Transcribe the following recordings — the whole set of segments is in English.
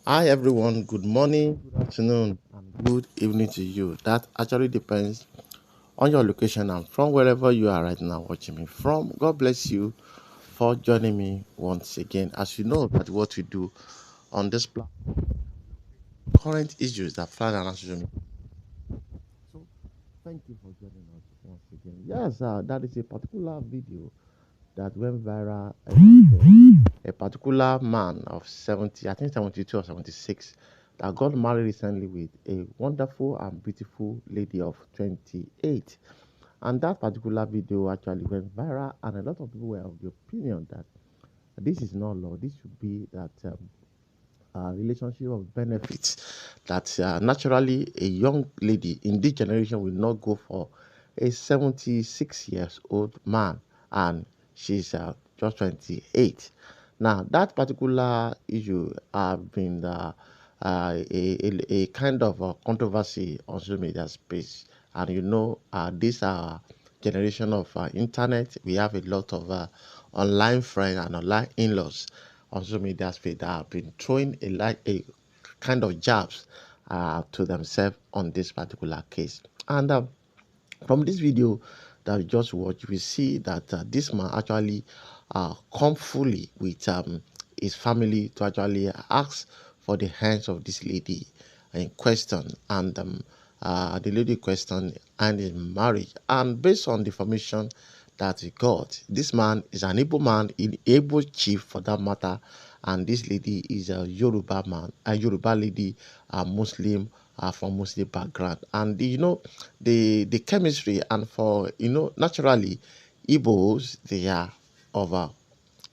Hi everyone, good morning, good afternoon, and good evening to you. That actually depends on your location and from wherever you are right now watching me from. God bless you for joining me once again. As you know that what we do on this platform, current issues that fly around social media. So thank you for joining us once again. Yes, that is a particular video that went viral about a particular man of 70, I think 72 or 76, that got married recently with a wonderful and beautiful lady of 28. And that particular video actually went viral, and a lot of people were of the opinion that this is not law. This should be that relationship of benefits that naturally a young lady in this generation will not go for a 76 years old man, and she's just 28. Now that particular issue have been a kind of controversy on social media space, and this generation of internet, we have a lot of online friends and online in-laws on social media space that have been throwing a kind of jabs to themselves on this particular case. And from this video that we just watched, we see that this man actually come fully with his family to actually ask for the hands of this lady in question, and the lady question and in marriage. And based on the information that we got, this man is an Igbo man, an Igbo chief for that matter, and this lady is a Yoruba man, a Yoruba lady, a Muslim, from Muslim background. And the chemistry, and for naturally Igbos, they are of a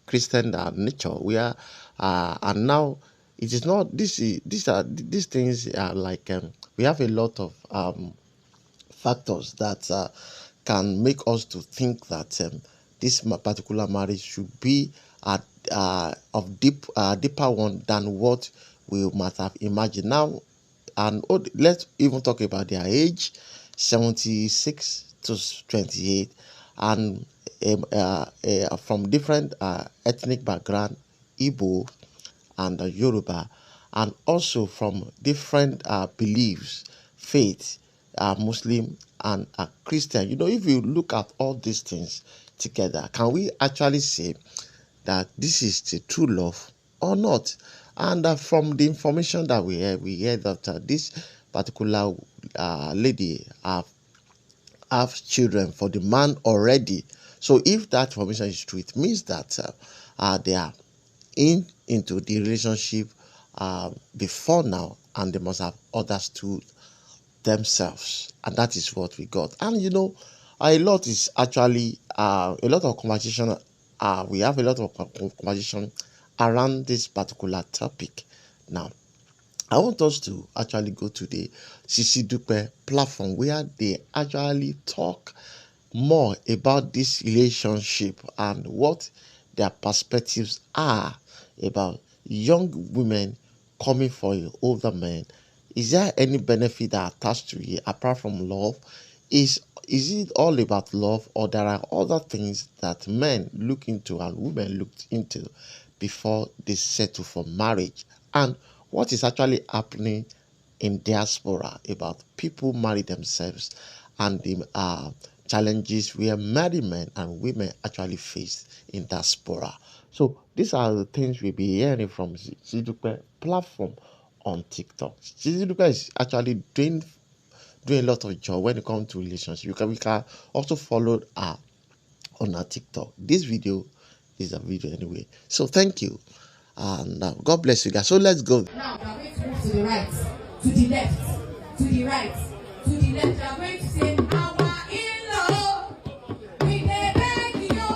Christian nature. We are and now it is not these things are like we have a lot of factors that can make us to think that this particular marriage should be of deeper one than what we might have imagined. Now, and let's even talk about their age, 76 to 28, and from different ethnic background, Igbo and Yoruba, and also from different beliefs, faith, Muslim and Christian. If you look at all these things together, can we actually say that this is the true love or not? And from the information that we heard that this particular lady have children for the man already. So if that information is true, it means that they are into the relationship before now, and they must have understood themselves, and that is what we got. And a lot is actually a lot of conversation. We have a lot of conversation around this particular topic. Now, I want us to actually go to the SisDupe platform where they actually talk more about this relationship and what their perspectives are about young women coming for older men. Is there any benefit that attached to it apart from love? Is it all about love, or there are other things that men look into and women looked into before they settle for marriage? And what is actually happening in diaspora about people marry themselves, and the challenges where married men and women actually face in diaspora? So these are the things we'll be hearing from SisDupe platform on TikTok. SisDupe is actually doing a lot of job when it comes to relationships. We can also follow her on our TikTok. This video is a video anyway. So thank you, and God bless you guys. So let's go. Now we are going to move to the right, to the left, to the right, to the left. We are going to say our in-law. We dey beg you.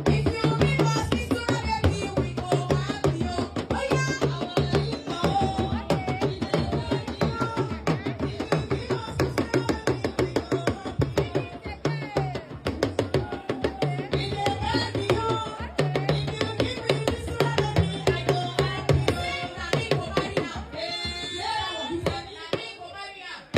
If you give us this baby, we go have you. Oh yeah, our in-law. We dey beg you. If you give us this baby, we go have you. We dey beg you. If you give me this baby, I go have you. Na me go marry am. Na me go marry am.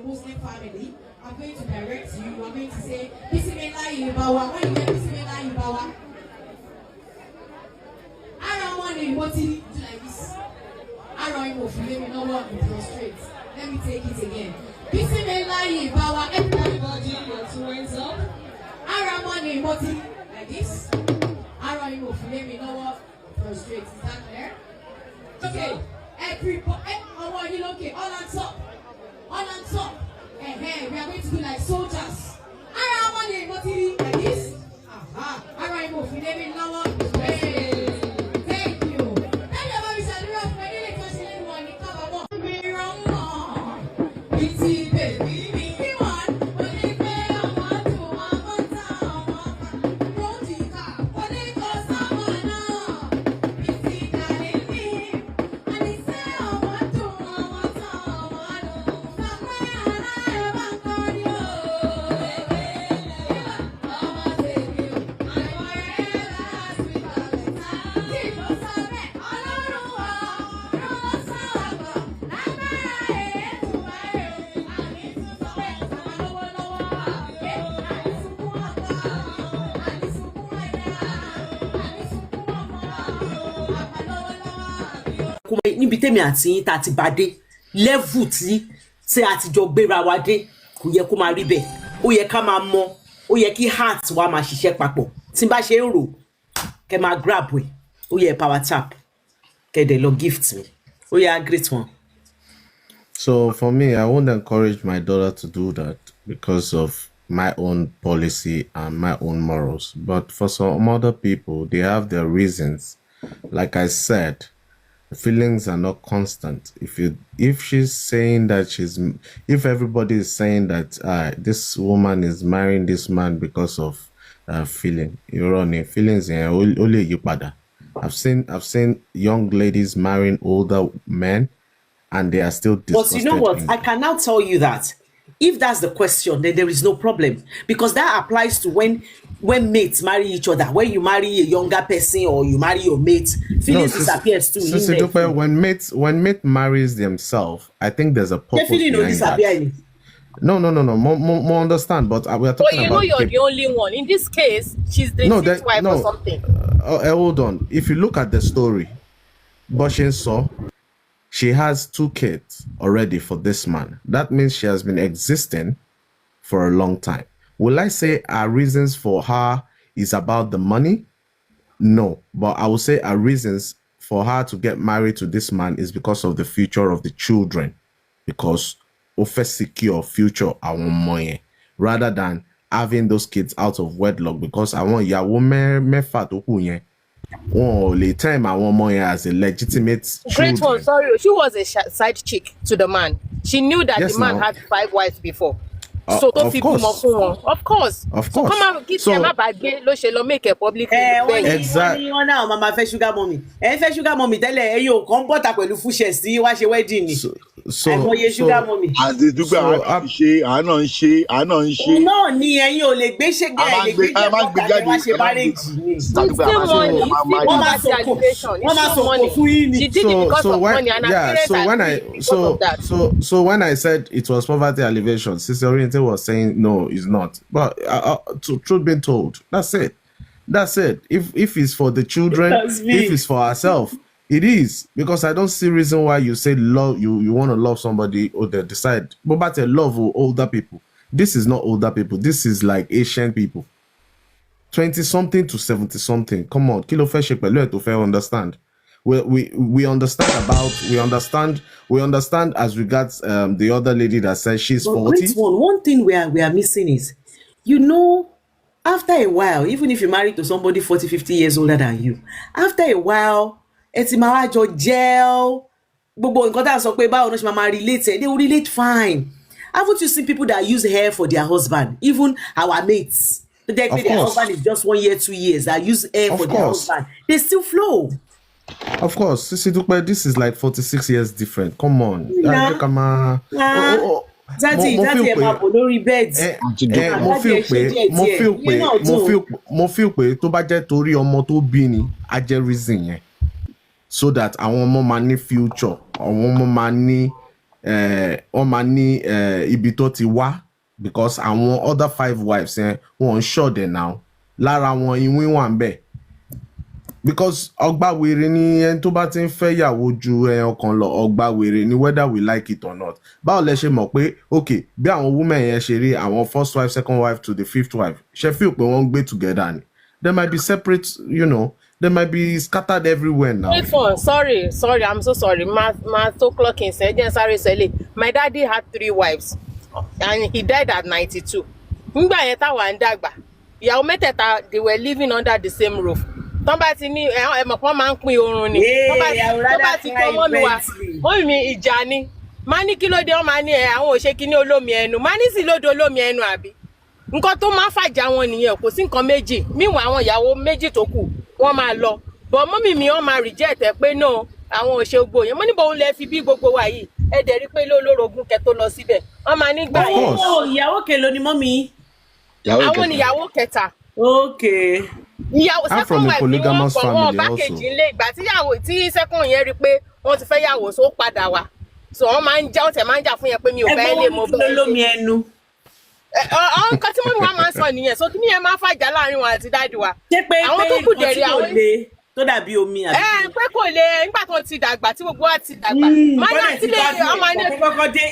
Muslim family, I'm going to direct you. I'm going to say, Bismillah Ibawa. When you get Bismillah Ibawa, I don't want anybody to do like this. I don't know if you let me know what to prostrate. Let me take it again. Bismillah Ibawa. Everybody, your two hands up. I don't want anybody like this. I don't know if you let me know what to prostrate. Is that clear? Okay. Everybody, okay, all on top. All on top. We are going to do like soldiers. I don't want anybody like this. I don't know if you let me know what to prostrate. níbi tèmi àti yín tá ti bá dé level tí a ti jọ gbéra wa dé kò yẹ kó máa rí bẹ́ẹ̀ ó yẹ ká máa mọ ó yẹ kí heart wa máa ṣiṣẹ́ papọ̀ tí n bá ṣe ń rò kẹ́ máa grab ẹ̀ ó yẹ power tap kẹ́ dẹ̀ lọ gift mi ó yẹ great one. So for me, I won't encourage my daughter to do that because of my own policy and my own morals. But for some other people, they have their reasons. Like I said, feelings are not constant. If she's saying that if everybody is saying that this woman is marrying this man because of feeling, you're running feelings only you pada. I've seen young ladies marrying older men, and they are still disgusted. But you know what? I can now tell you that if that's the question, then there is no problem, because that applies to when mates marry each other. When you marry a younger person or you marry your mate, feelings disappears too. SisDupe, when mate marries themselves, I think there's a purpose behind that. No. More understand, but we are talking about. But you're the only one. In this case, she's the sixth wife or something. Hold on. If you look at the story, Boshin saw, she has 2 kids already for this man. That means she has been existing for a long time. Will I say our reasons for her is about the money? No. But I will say our reasons for her to get married to this man is because of the future of the children. Because offer secure future àwọn ọmọ yẹn, rather than having those kids out of wedlock, because àwọn ìyàwó mẹ́fà tó kù yẹn wọn ò lè time àwọn ọmọ yẹn as a legitimate children. Great one, sorry. She was a side chick to the man. She knew that the man had 5 wives before. So don't people of course. So come out, get them up make a public. Exactly. Now, mama fẹ́ sugar mommy. Fẹ́ sugar mommy tẹ́lẹ̀ yo kon bota pẹ̀lú full chest tí wá ṣe wedding ni. So sugar mommy. As the Duga àná ń ṣe. No ni ẹ̀yin ò lè gbé ṣe gbe lè gbé wá ṣe marriage ni. She did it because of money and so when I said it was poverty alleviation, Sister Oriente was saying no, it's not. But truth being told, that's it. If it's for the children, if it's for ourselves, it is. Because I don't see reason why you say love, you want to love somebody or they decide. But about a love of older people. This is not older people. This is like Asian people. 20-something to 70-something. Come on, kilo fair shape to fair understand. We understand as regards the other lady that says she's 40. One thing we are missing is, after a while, even if you're married to somebody 40-50 years older than you, after a while, etimawajo gel, gbogbo nǹkan tá sọ pé báwo no ṣe máa relate, they will relate fine. Haven't you seen people that use hair for their husband? Even our mates, their husband is just 1 year, 2 years, that use hair for their husband. They still flow. Of course, SisDupe, this is like 46 years different. Come on. Mo feel pé tó bá jẹ́ torí ọmọ tó bí ni a jẹ́ reason yẹn, so that àwọn ọmọ máa ní future, àwọn ọmọ máa ní wọ́n máa ní ibi tó ti wá because àwọn other 5 wives wọ́n sure there now lára wọn ìwín wà ńbẹ̀ because ọgbà wèrè ni ẹni tó bá ti ń fẹ́ yàwó ju ẹyàn kan lọ ọgbà wèrè ni whether we like it or not báwo lẹ ṣe mọ̀ pé okay bí àwọn women yẹn ṣe rí àwọn first wife second wife to the 5th wife ṣe feel pé wọ́n gbé together ni they might be separate, they might be scattered everywhere now. Wait for, sorry, I'm so sorry. My 2 o'clock in sorry, my daddy had 3 wives and he died at 92. Ngba yẹn tá wà ń dàgbà. Ìyàwó mẹ́tẹ̀ẹ̀ta, they were living under the same roof. Tọ́n bá ti ní ẹ̀mọ̀ kan máa ń pín oorun ni. Tọ́n bá ti kọ́ mọ́ mi wá. Ó mi ìjà ni. Má ní kí ló dé wọ́n máa ní àwọn ò ṣe kíní olómi ẹnu. Má ní sì lóde olómi ẹnu àbí. Nǹkan tó máa fàjà wọn nìyẹn kò sí nǹkan méjì. Míwọ̀n àwọn ìyàwó méjì tó kù wọ́n máa lọ. But mọ́mì mi wọ́n máa reject ẹ pé no àwọn ò ṣe gbogbo yẹn. Mo ní bòun lẹ fi bí gbogbo wa yìí. Ẹ dẹ̀ rí pé lólórogún kẹ tó lọ síbẹ̀. Wọ́n máa nígbà yẹn. Ìyàwó kelo ni mọ́mì. Àwọn níyàwó kẹta. Okay. Ìyàwó I'm from second a wife ni wọ́n polygamous pọ̀ family wọ́n bá also. kejì ńlé ìgbà tí second yẹn rí pé wọ́n ti fẹ́ yàwó so padà wá. So wọ́n máa ń já ọ̀tẹ̀ máa ń jà fún yẹn pé mi ò fẹ́ lè mọ bẹ́ẹ̀ lómi ẹnu. Àwọn nǹkan tí mọ́mí wa máa ń sọ nìyẹn so kí ni yẹn máa fàjà láàrin wọn àti dáàdì wa. Ṣé pé àwọn tó kù dẹ̀rí àwọn tó dàbí omi àbí. Pé kò lè nígbà tó ti dàgbà tí gbogbo wa ti dàgbà. Máa ní àti lè ọmọ ní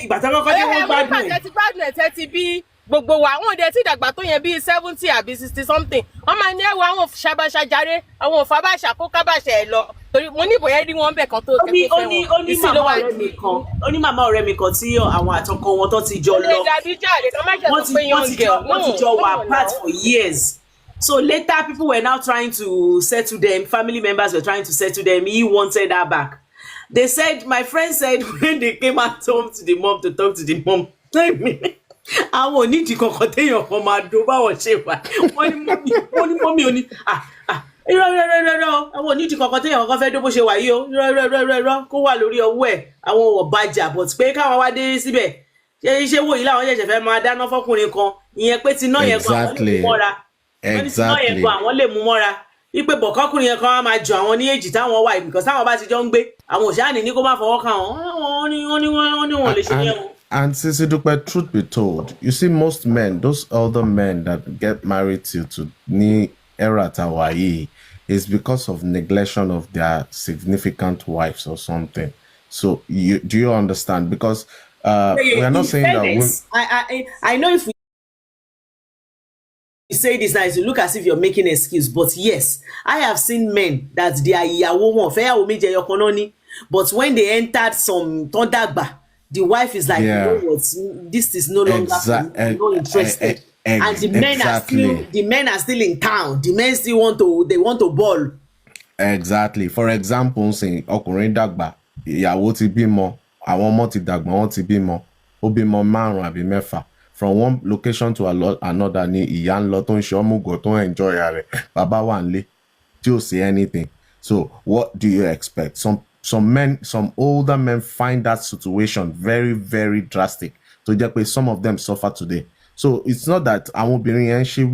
ìgbà tó kọ́kọ́ dé wọ́n gbádùn ẹ̀. Ti gbádùn ẹ̀ tẹ́ ti bí gbogbo wa wọn dẹ̀ ti dàgbà tó yẹn bíi 70 àbí 60 something. Wọ́n máa ní ẹ̀wọ̀ àwọn ṣàbàṣàjáre àwọn òfàbàṣà kó kábàṣà ẹ̀ lọ. Torí mo ní ìbòyẹ́ rí wọn bẹ̀ kan tó kẹ́kẹ́ fẹ́ wọn. Ó ní màmá ọ̀rẹ́ mi kan tí àwọn àtọkọ wọn tó ti jọ lọ. Wọ́n ti jọ wà apart for years. So later people were now trying to settle them. Family members were trying to settle them. He wanted her back. They said, my friend said when they came at home to the mom to talk to the mom, àwọn onídìí kankan téèyàn kan máa dó báwọn ṣe wà. Wọ́n ní mọ́mí oní irọ́ àwọn onídìí kankan téèyàn kankan fẹ́ dó bó ṣe wà yìí o irọ́ kó wà lórí ọwọ́ ẹ̀ àwọn ọ̀bàjà but pé káwọn wá dé síbẹ̀ ṣe wò yìí láwọn ṣẹ̀ṣẹ̀ fẹ́ máa dáná fọ́kùnrin kan ìyẹn pé ti náà yẹn kan àwọn lè mú mọ́ra wọ́n ní ti náà yẹn kan àwọn lè mú mọ́ra wípé bọ̀kọ́kùnrin yẹn kan wá máa jọ àwọn ní èjì táwọn wà because táwọn bá ti jọ ń gbé àwọn òṣàní ní kó má fọwọ́ kàn wọ́n ní wọ́n lè ṣe yẹn o. And SisDupe, truth be told, you see most men, those older men that get married to ni era tawayi is because of neglection of their significant wives or something. So do you understand? Because we are not saying fairness, that I know if we say this now, it look as if you're making an excuse, but yes, I have seen men that they are ìyàwó wọn fẹ́ yàwó méjì ẹyọ kan náà ni, but when they entered some tondagba, the wife is like, you know what, this is no longer not interested. And the men are still in town. The men still want to ball. Exactly. For example, saying ọkùnrin dàgbà, ìyàwó ti bímọ, àwọn ọmọ ti dàgbà, wọ́n ti bímọ, ó bímọ 5 àbí 6. From one location to another ni ìyá ń lọ tó ń ṣe ọmúgọ̀ tó ń enjoy rẹ̀. Bàbá wà nílé, tí ò say anything. So what do you expect? Some older men find that situation very, very drastic. So some of them suffer today. So it's not that àwọn obìnrin yẹn ṣe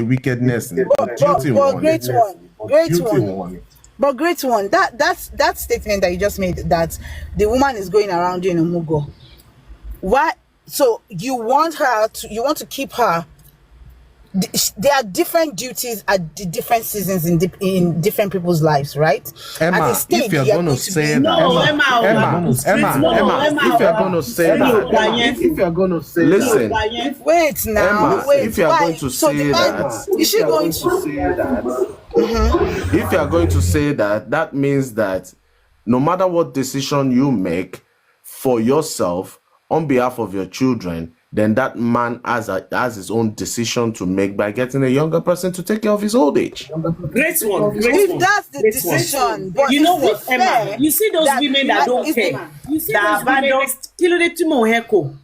wickedness. But great one. That statement that you just made, that the woman is going around doing omugo. Why? So you want to keep her. There are different duties at the different seasons in different people's lives, right? Emma, at stage, if you're going to say that, Emma, if you're going to say that, listen. Wait now. Emma, wait. If you're going to say that, is she going to say that? If you're going to say that, that means that no matter what decision you make for yourself on behalf of your children, then that man has his own decision to make by getting a younger person to take care of his old age. Great one. If that's the decision, but you know what, Emma? You see those women that don't care. You see those women.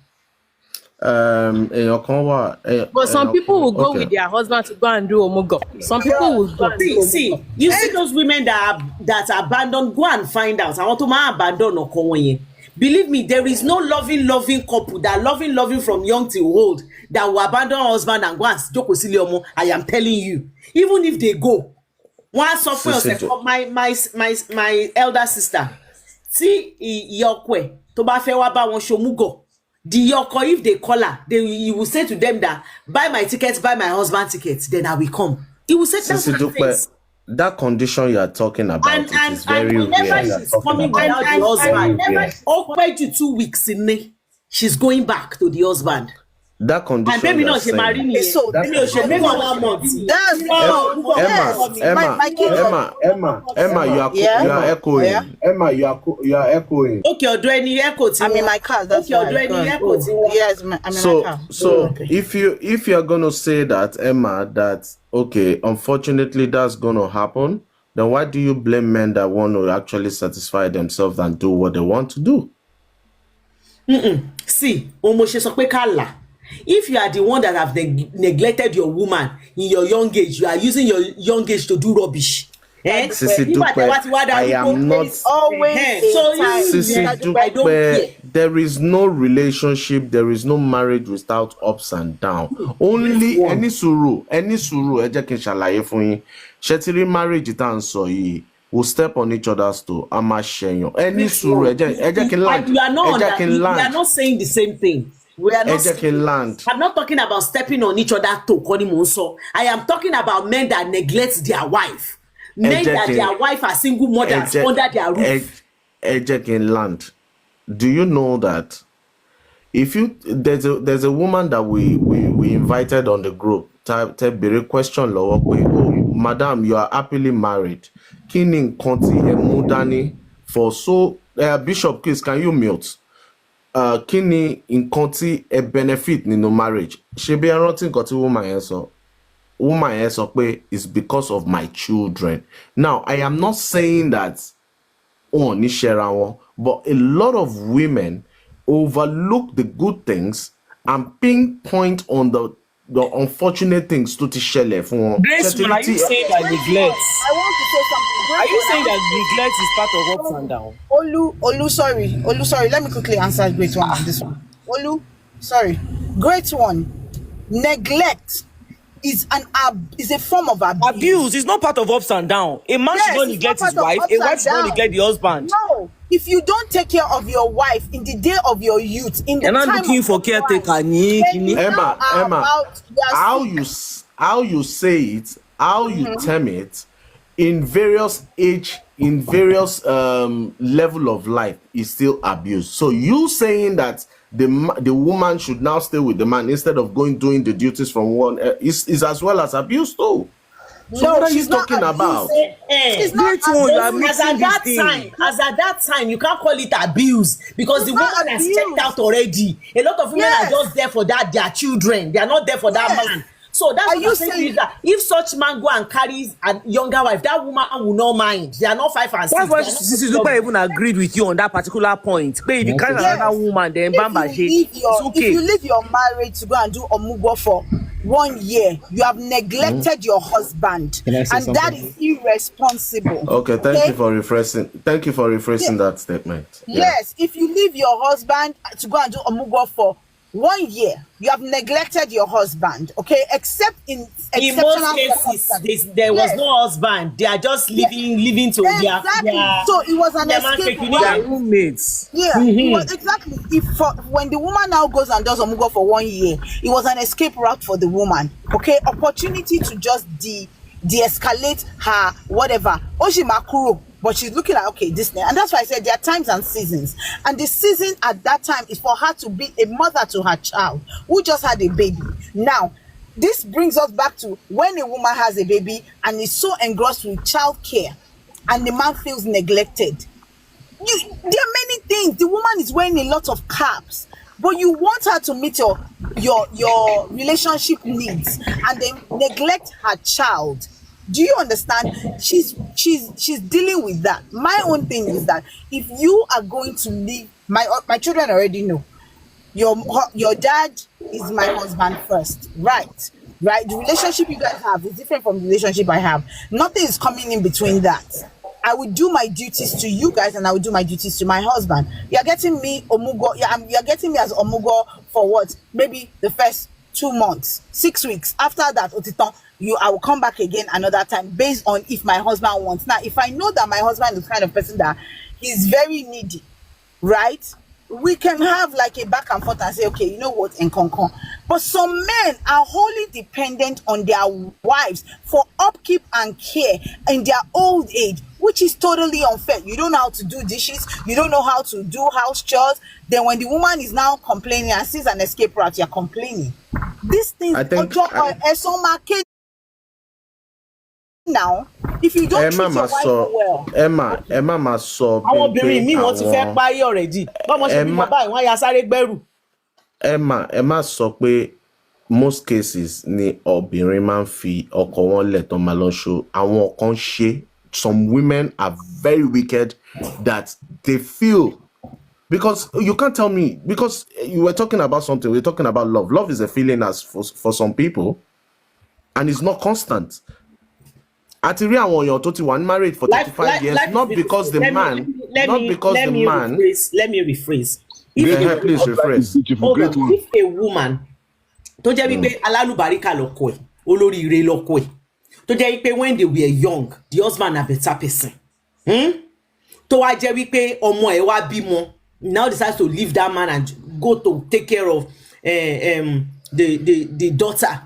But some people will go with their husband to go and do omugo. Some people will go. See, you see those women that abandon. Go and find out. I want to abandon or believe me, there is no loving couple that loving from young till old that will abandon husband and go and joko siliomo. I am telling you, even if they go, one software my elder sister, see yokwe tó bá fẹ́ wá bá wọn ṣomúgọ̀, the ọkọ, if they call her, you will say to them that buy my tickets, buy my husband tickets, then I will come. He will say that's what SisDupe, that condition you are talking about, and it is very whenever rare. she's coming without the husband, over to 2 weeks in May, she's going back to the husband. That condition. And maybe you are not she saying- marry me. So Maybe she maybe 1 month. That's Emma, you are Yeah. you are echoing. Yeah. Emma, you are echoing. Okay, ọ̀dọ̀ ẹni echo tí I'm in wọ́n. my car. That's Okay, ọ̀dọ̀ ẹni echo tí wọ́n. Yes, I'm in my So car. so if you're gonna say that, Emma, that okay, unfortunately that's gonna happen, then why do you blame men that want to actually satisfy themselves and do what they want to do? See, Omo ṣe sọ pé ká là. If you are the one that have neglected your woman in your young age, you are using your young age to do rubbish. SisDupe, I am not. Always So a time. I don't SisDupe, care. there is no relationship, there is no marriage without ups and downs. Only any sùúrù, ẹ jẹ́ kí n ṣàlàyé fún yín. Ṣé ti rí marriage tá à ń sọ yìí, we'll step on each other's toe, a máa ṣẹ̀yàn. Any sùúrù, ẹ jẹ́ kí n land. You are not, Ẹ jẹ́ kí n we are land. not saying the same thing. We are Ẹ not. jẹ́ kí n land. I'm not talking about stepping on each other's toe, kọ́ ni mò ń sọ. I am talking about men that neglect their wife. Men that their wife are single mothers under their roof. Ẹ jẹ́ kí n land. Do you know that if you there's a woman that we invited on the group, tell bèrè question lọ́wọ́ pé, oh madam, you are happily married. Kí ni nǹkan tí ẹ mú dání for so Bishop Chris, can you mute? Kí ni nǹkan tí ẹ benefit nínú marriage? Ṣé bí ẹ rántí nǹkan tí woman yẹn sọ? Woman yẹn sọ pé it's because of my children. Now, I am not saying that ní ṣẹra wọn, but a lot of women overlook the good things and pinpoint on the unfortunate things tó ti ṣẹlẹ̀ fún wọn. Graceful, are you saying that neglect? I want to say something. Are you saying that neglect is part of ups and downs? Olu, sorry. Let me quickly answer great one on this one. Olu, sorry. Great one. Neglect is a form of abuse. Abuse is not part of ups and downs. A man should not it's neglect not his part of wife. ups A wife and should not downs. neglect the husband. No, if you don't take care of your wife in the day of your youth, in the You're not time looking of for your caretaker. life, then you Emma, now are about their how you say it, how you term it, in various age, in various level of life, is still abuse. So you saying that the woman should now stay with the man instead of doing the duties from one is as well as abuse too. So what are you she's not talking about? It's not Great one, you are abuse. As at that time, you can't call it abuse because the woman not has abuse. checked out already. A lot of women Yes. are just there for their children. They are not there for that Yes. man. So that's Are what you I'm saying to you, saying- that if such man go and carries a younger wife, that woman will not mind. They are not 5 and 6. That's why They are not SisDupe even agreed with you on that particular point. But if you carry Yes. another woman, then bamba If shit. you It's leave if okay. you leave your marriage to go and do omugo for 1 year, you have neglected your husband, Can I say and that something? is irresponsible. Okay, thank you for rephrasing that statement. Yeah. Yes, if you leave your husband to go and do omugo for 1 year, you have neglected your husband. Okay, except in In exceptional most cases, circumstances. there was Yes. no husband. They are just living to Exactly. So it was an their man escape take- you They are route. roommates. Yeah, it was exactly. When the woman now goes and does omugo for 1 year, it was an escape route for the woman. Okay, opportunity to just de-escalate her whatever. Oshimakuro, but she's looking at okay this thing, and that's why I said there are times and seasons. And the season at that time is for her to be a mother to her child who just had a baby. Now, this brings us back to when a woman has a baby and is so engrossed with child care, and the man feels neglected. There are many things. The woman is wearing a lot of caps, but you want her to meet your relationship needs and then neglect her child. Do you understand? She's dealing with that. My own thing is that if you are going to leave, my children already know your dad is my husband first, right? The relationship you guys have is different from the relationship I have. Nothing is coming in between that. I will do my duties to you guys and I will do my duties to my husband. You're getting me omugo. You're getting me as omugo for what? Maybe the first 2 months, 6 weeks. After that, Otiton, I will come back again another time based on if my husband wants. Now, if I know that my husband is the kind of person that he's very needy, right? we can have like a back and forth and say, okay, you know what, and concon. But some men are wholly dependent on their wives for upkeep and care in their old age, which is totally unfair. You don't know how to do dishes, you don't know how to do house chores. Then when the woman is now complaining and sees an escape route, you're complaining. These things now, if you don't treat your wife well. Emma must so àwọn obìnrin mi wọ́n ti fẹ́ parí already. Bọ́mọ ṣe bí bàbá ìwọ́n ya sáré gbẹ́rù. Emma sọ pé most cases ni obìnrin máa ń fi ọkọ wọn lẹ̀ tán máa lọ ṣo. Àwọn kan ṣe, some women are very wicked that they feel, because you can't tell me, because you were talking about something, we're talking about love. Love is a feeling as for some people, and it's not constant. Àti rí àwọn èèyàn tó ti wà ní marriage for 35 years, not because the man, Let me rephrase. Please rephrase. If a woman tó jẹ́ wípé alálùbáríkà lọ́kọ ẹ̀, olóríire lọ́kọ ẹ̀, tó jẹ́ wípé when they were young, the husband a better person. Tó wá jẹ́ wípé ọmọ ẹ̀ wá bímọ, now decides to leave that man and go to take care of the daughter,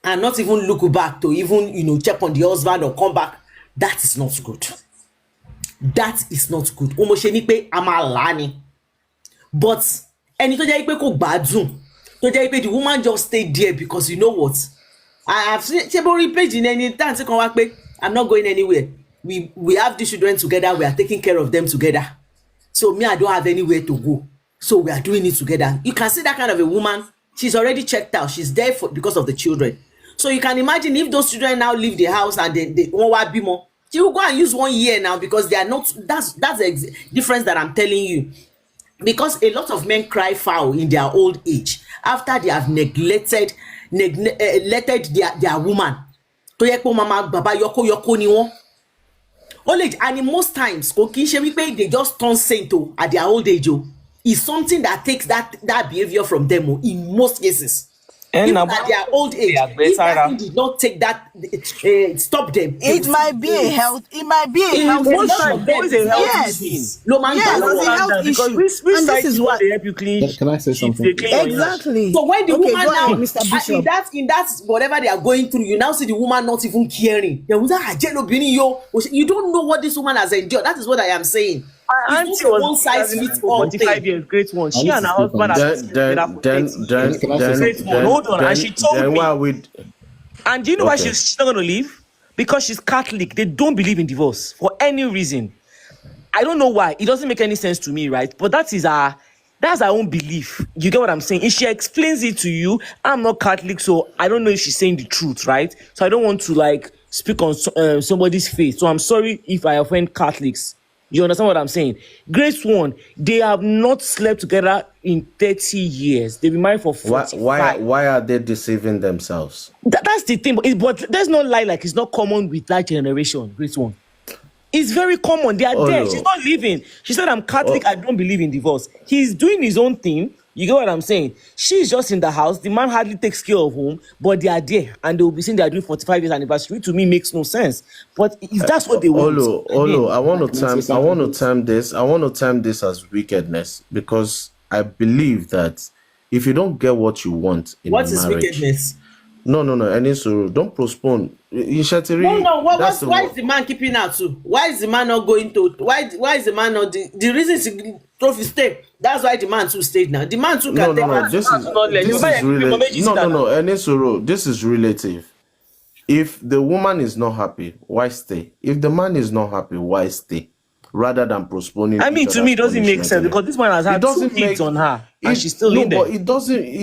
and not even look back to even check on the husband or come back. That is not good. That is not good. Ó mo ṣe ní pé a máa là ni. But ẹni tó jẹ́ pé kò gbádùn, tó jẹ́ pé the woman just stayed there because you know what? I have seen ṣe page in any time tí kan wá pé I'm not going anywhere. We have these children together, we are taking care of them together. So me, I don't have anywhere to go. So we are doing it together. You can see that kind of a woman, she's already checked out. She's there because of the children. So you can imagine if those children now leave the house and they won't be more. She will go and use 1 year now because they are not. That's the difference that I'm telling you. Because a lot of men cry foul in their old age after they have neglected their woman. To yeko mama baba yoko ni won. Old age, and in most times, they just turn saint at their old age. Is something that takes that behavior from them in most cases. And at their old age, if that did not take that, stop them. It might be a health. It might be a health. Yes. No man yes, it's a health issue. And this is what they help you clean. Can I say something? Exactly. So when the woman now, Mr. Bishop, in that whatever they are going through, you now see the woman not even caring. You don't know what this woman has endured. That is what I am saying. My auntie was one size fits all 45 years, great one. She and her husband hold on, and she told me. And do you know why she's not going to leave? Because she's Catholic. They don't believe in divorce for any reason. I don't know why. It doesn't make any sense to me, right? But that's her own belief. You get what I'm saying? If she explains it to you, I'm not Catholic, so I don't know if she's saying the truth, right? So I don't want to speak on somebody's faith. So I'm sorry if I offend Catholics. You understand what I'm saying? Grace one, they have not slept together in 30 years. They've been married for 45. Why are they deceiving themselves? That's the thing. But there's no lie, it's not common with that generation, Grace one. It's very common. They are there. No. She's not living. She said, I'm Catholic. I don't believe in divorce. He's doing his own thing. You get what I'm saying? She's just in the house. The man hardly takes care of home, but they are there. And they will be saying they are doing 45 years anniversary. To me, makes no sense. But if that's what they want. Olo, I want to term this as wickedness, because I believe that if you don't get what you want in what a is marriage, wickedness? No, and so don't postpone. Why is the man keeping out too? Why is the man not going to? Why is the man not? The reason is to stay. That's why the man too stayed now. The man too can this is relative. If the woman is not happy, why stay? If the man is not happy, why stay? Rather than postponing. I mean, to me, it doesn't make sense because this man has had 2 kids on her and she's still in there. But it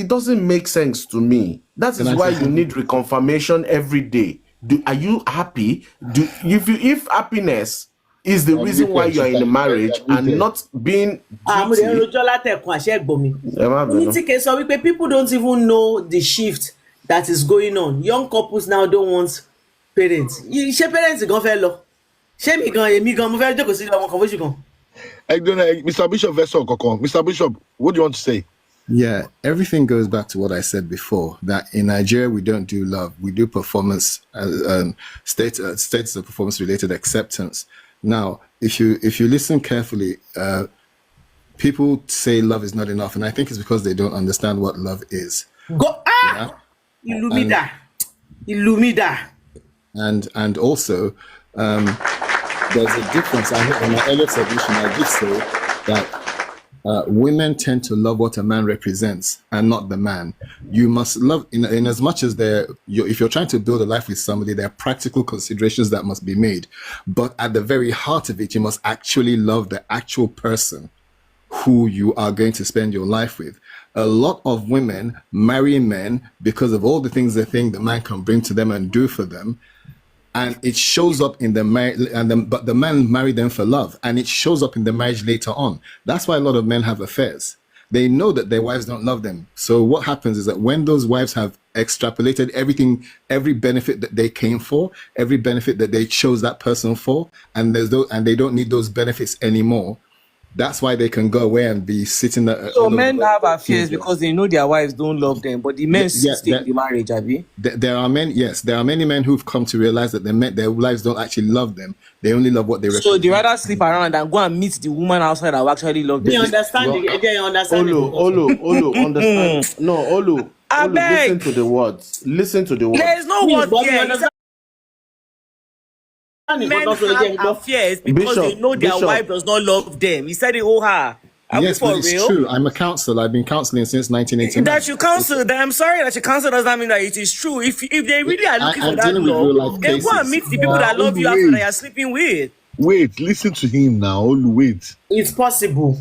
doesn't make sense to me. That is why you need reconfirmation every day. Are you happy? If happiness is the reason why you are in a marriage and not being guilty. People don't even know the shift that is going on. Young couples now don't want parents. Parents go fellow. Mr. Bishop, Mr. Bishop, what do you want to say? Yeah, everything goes back to what I said before, that in Nigeria, we don't do love. We do performance, status of performance-related acceptance. Now, if you listen carefully, people say love is not enough, and I think it's because they don't understand what love is. Go Illumida. And also, there's a difference. I know in my earlier submission, I did say that women tend to love what a man represents and not the man. You must love in as much as if you're trying to build a life with somebody, there are practical considerations that must be made. But at the very heart of it, you must actually love the actual person who you are going to spend your life with. A lot of women marry men because of all the things they think the man can bring to them and do for them. And it shows up in the marriage, but the man married them for love, and it shows up in the marriage later on. That's why a lot of men have affairs. They know that their wives don't love them. So what happens is that when those wives have extrapolated everything, every benefit that they came for, every benefit that they chose that person for, and they don't need those benefits anymore. That's why they can go away and be sitting there. So men have affairs because they know their wives don't love them, but the men stay in the marriage, Abby. There are men, yes, there are many men who've come to realize that their wives don't actually love them. They only love what they represent. So they rather sleep around than go and meet the woman outside that will actually love them. You understand? Olu, understand? No, Olu, listen to the words. Listen to the words. There is no word here. Men have affairs because they know their wife does not love them. He said it, Haaa. Yes, but it's true. I'm a counselor. I've been counseling since 1989. That you counsel, I'm sorry that you counsel does not mean that it is true. If they really are looking for that love, then go and meet the people that love you after they are sleeping with. Wait, listen to him now. Olu, wait. It's possible.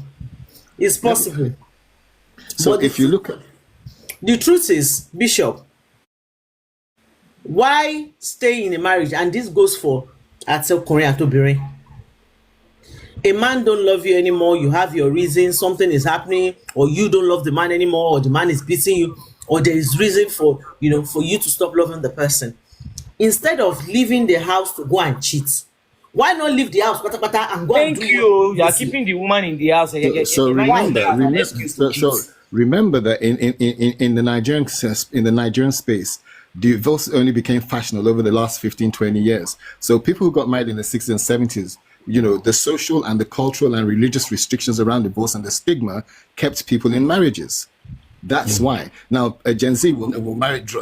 It's possible. So but if you look at... The truth is, Bishop, why stay in a marriage? And this goes for Korean to be. A man don't love you anymore, you have your reason, something is happening, or you don't love the man anymore, or the man is beating you, or there is reason for you to stop loving the person. Instead of leaving the house to go and cheat, why not leave the house and go and do you are keeping the woman in the house. So remember that in the Nigerian space, divorce only became fashionable over the last 15-20 years. So people who got married in the 60s and 70s, the social and the cultural and religious restrictions around divorce and the stigma kept people in marriages. That's why. Now, a Gen Z will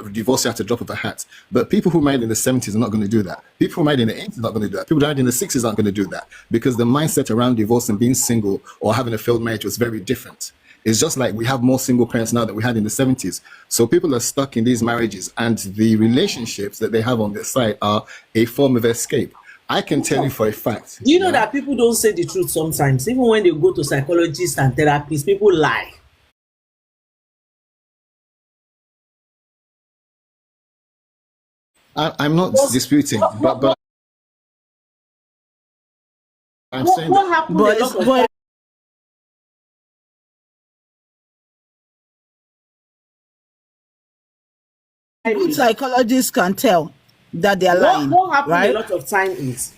divorce you at the drop of a hat. But people who married in the 70s are not going to do that. People who married in the 80s are not going to do that. People who married in the 60s aren't going to do that. Because the mindset around divorce and being single or having a failed marriage was very different. It's just like we have more single parents now than we had in the 70s. So people are stuck in these marriages, and the relationships that they have on their side are a form of escape. I can tell you for a fact. Do you know that people don't say the truth sometimes? Even when they go to psychologists and therapists, people lie. I'm not disputing, but I'm saying what happened? Psychologists can tell that they are lying. What happens right? a lot of time is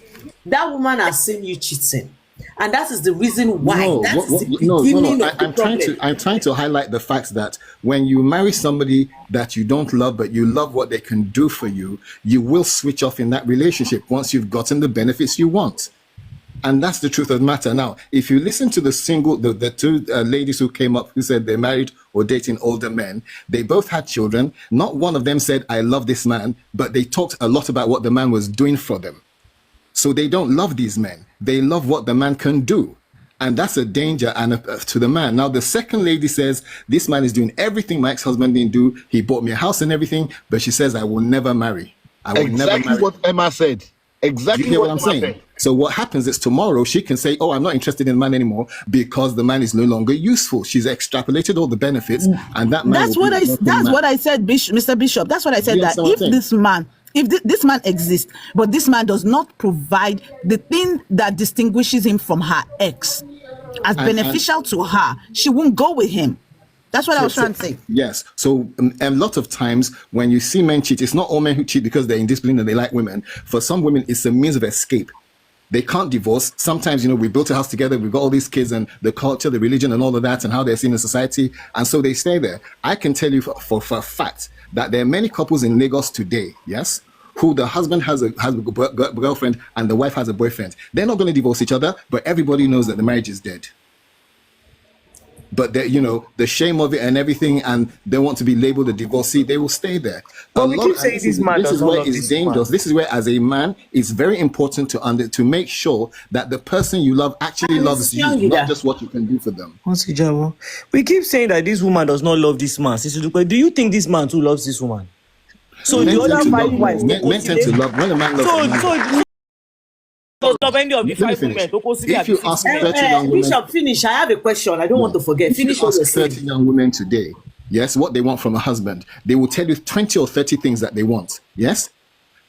that woman has seen you cheating, and that is the reason why. I'm trying to highlight the fact that when you marry somebody that you don't love, but you love what they can do for you, you will switch off in that relationship once you've gotten the benefits you want. And that's the truth of the matter. Now, if you listen to the two ladies who came up who said they're married or dating older men, they both had children. Not one of them said, I love this man, but they talked a lot about what the man was doing for them. So they don't love these men. They love what the man can do. And that's a danger to the man. Now, the second lady says, this man is doing everything my ex-husband didn't do. He bought me a house and everything, but she says, I will never marry. I will never marry. Exactly what Emma said. Exactly you hear what I'm saying. So what happens is tomorrow she can say, oh, I'm not interested in the man anymore because the man is no longer useful. She's extrapolated all the benefits, and that man. That's what I said, Mr. Bishop. That's what I said. That if this man exists, but this man does not provide the thing that distinguishes him from her ex as beneficial to her, she won't go with him. That's what I was trying to say. Yes. So a lot of times when you see men cheat, it's not all men who cheat because they're indisciplined and they like women. For some women, it's a means of escape. They can't divorce. Sometimes, we built a house together. We've got all these kids and the culture, the religion and all of that and how they're seen in society. And so they stay there. I can tell you for a fact that there are many couples in Lagos today, yes, who the husband has a girlfriend and the wife has a boyfriend. They're not going to divorce each other, but everybody knows that the marriage is dead. but they, you know, the shame of it and everything, and they want to be labeled a divorcee, they will stay there. But we keep saying this man This is does not where love it's this dangerous. woman. This is where, as a man, it's very important to make sure that the person you love actually loves you, not just what you can do for them. We keep saying that this woman does not love this man. But do you think this man too loves this woman? So Men the tend other to five love wives, more. Men tend to love when a man loves a man. so does love any of the Let me five finish. women. If you ask 30 young women, Bishop, finish. I have a question. I don't want to forget. if you Finish what ask you're 30 saying. young women today, yes, what they want from a husband, they will tell you 20 or 30 things that they want. Yes?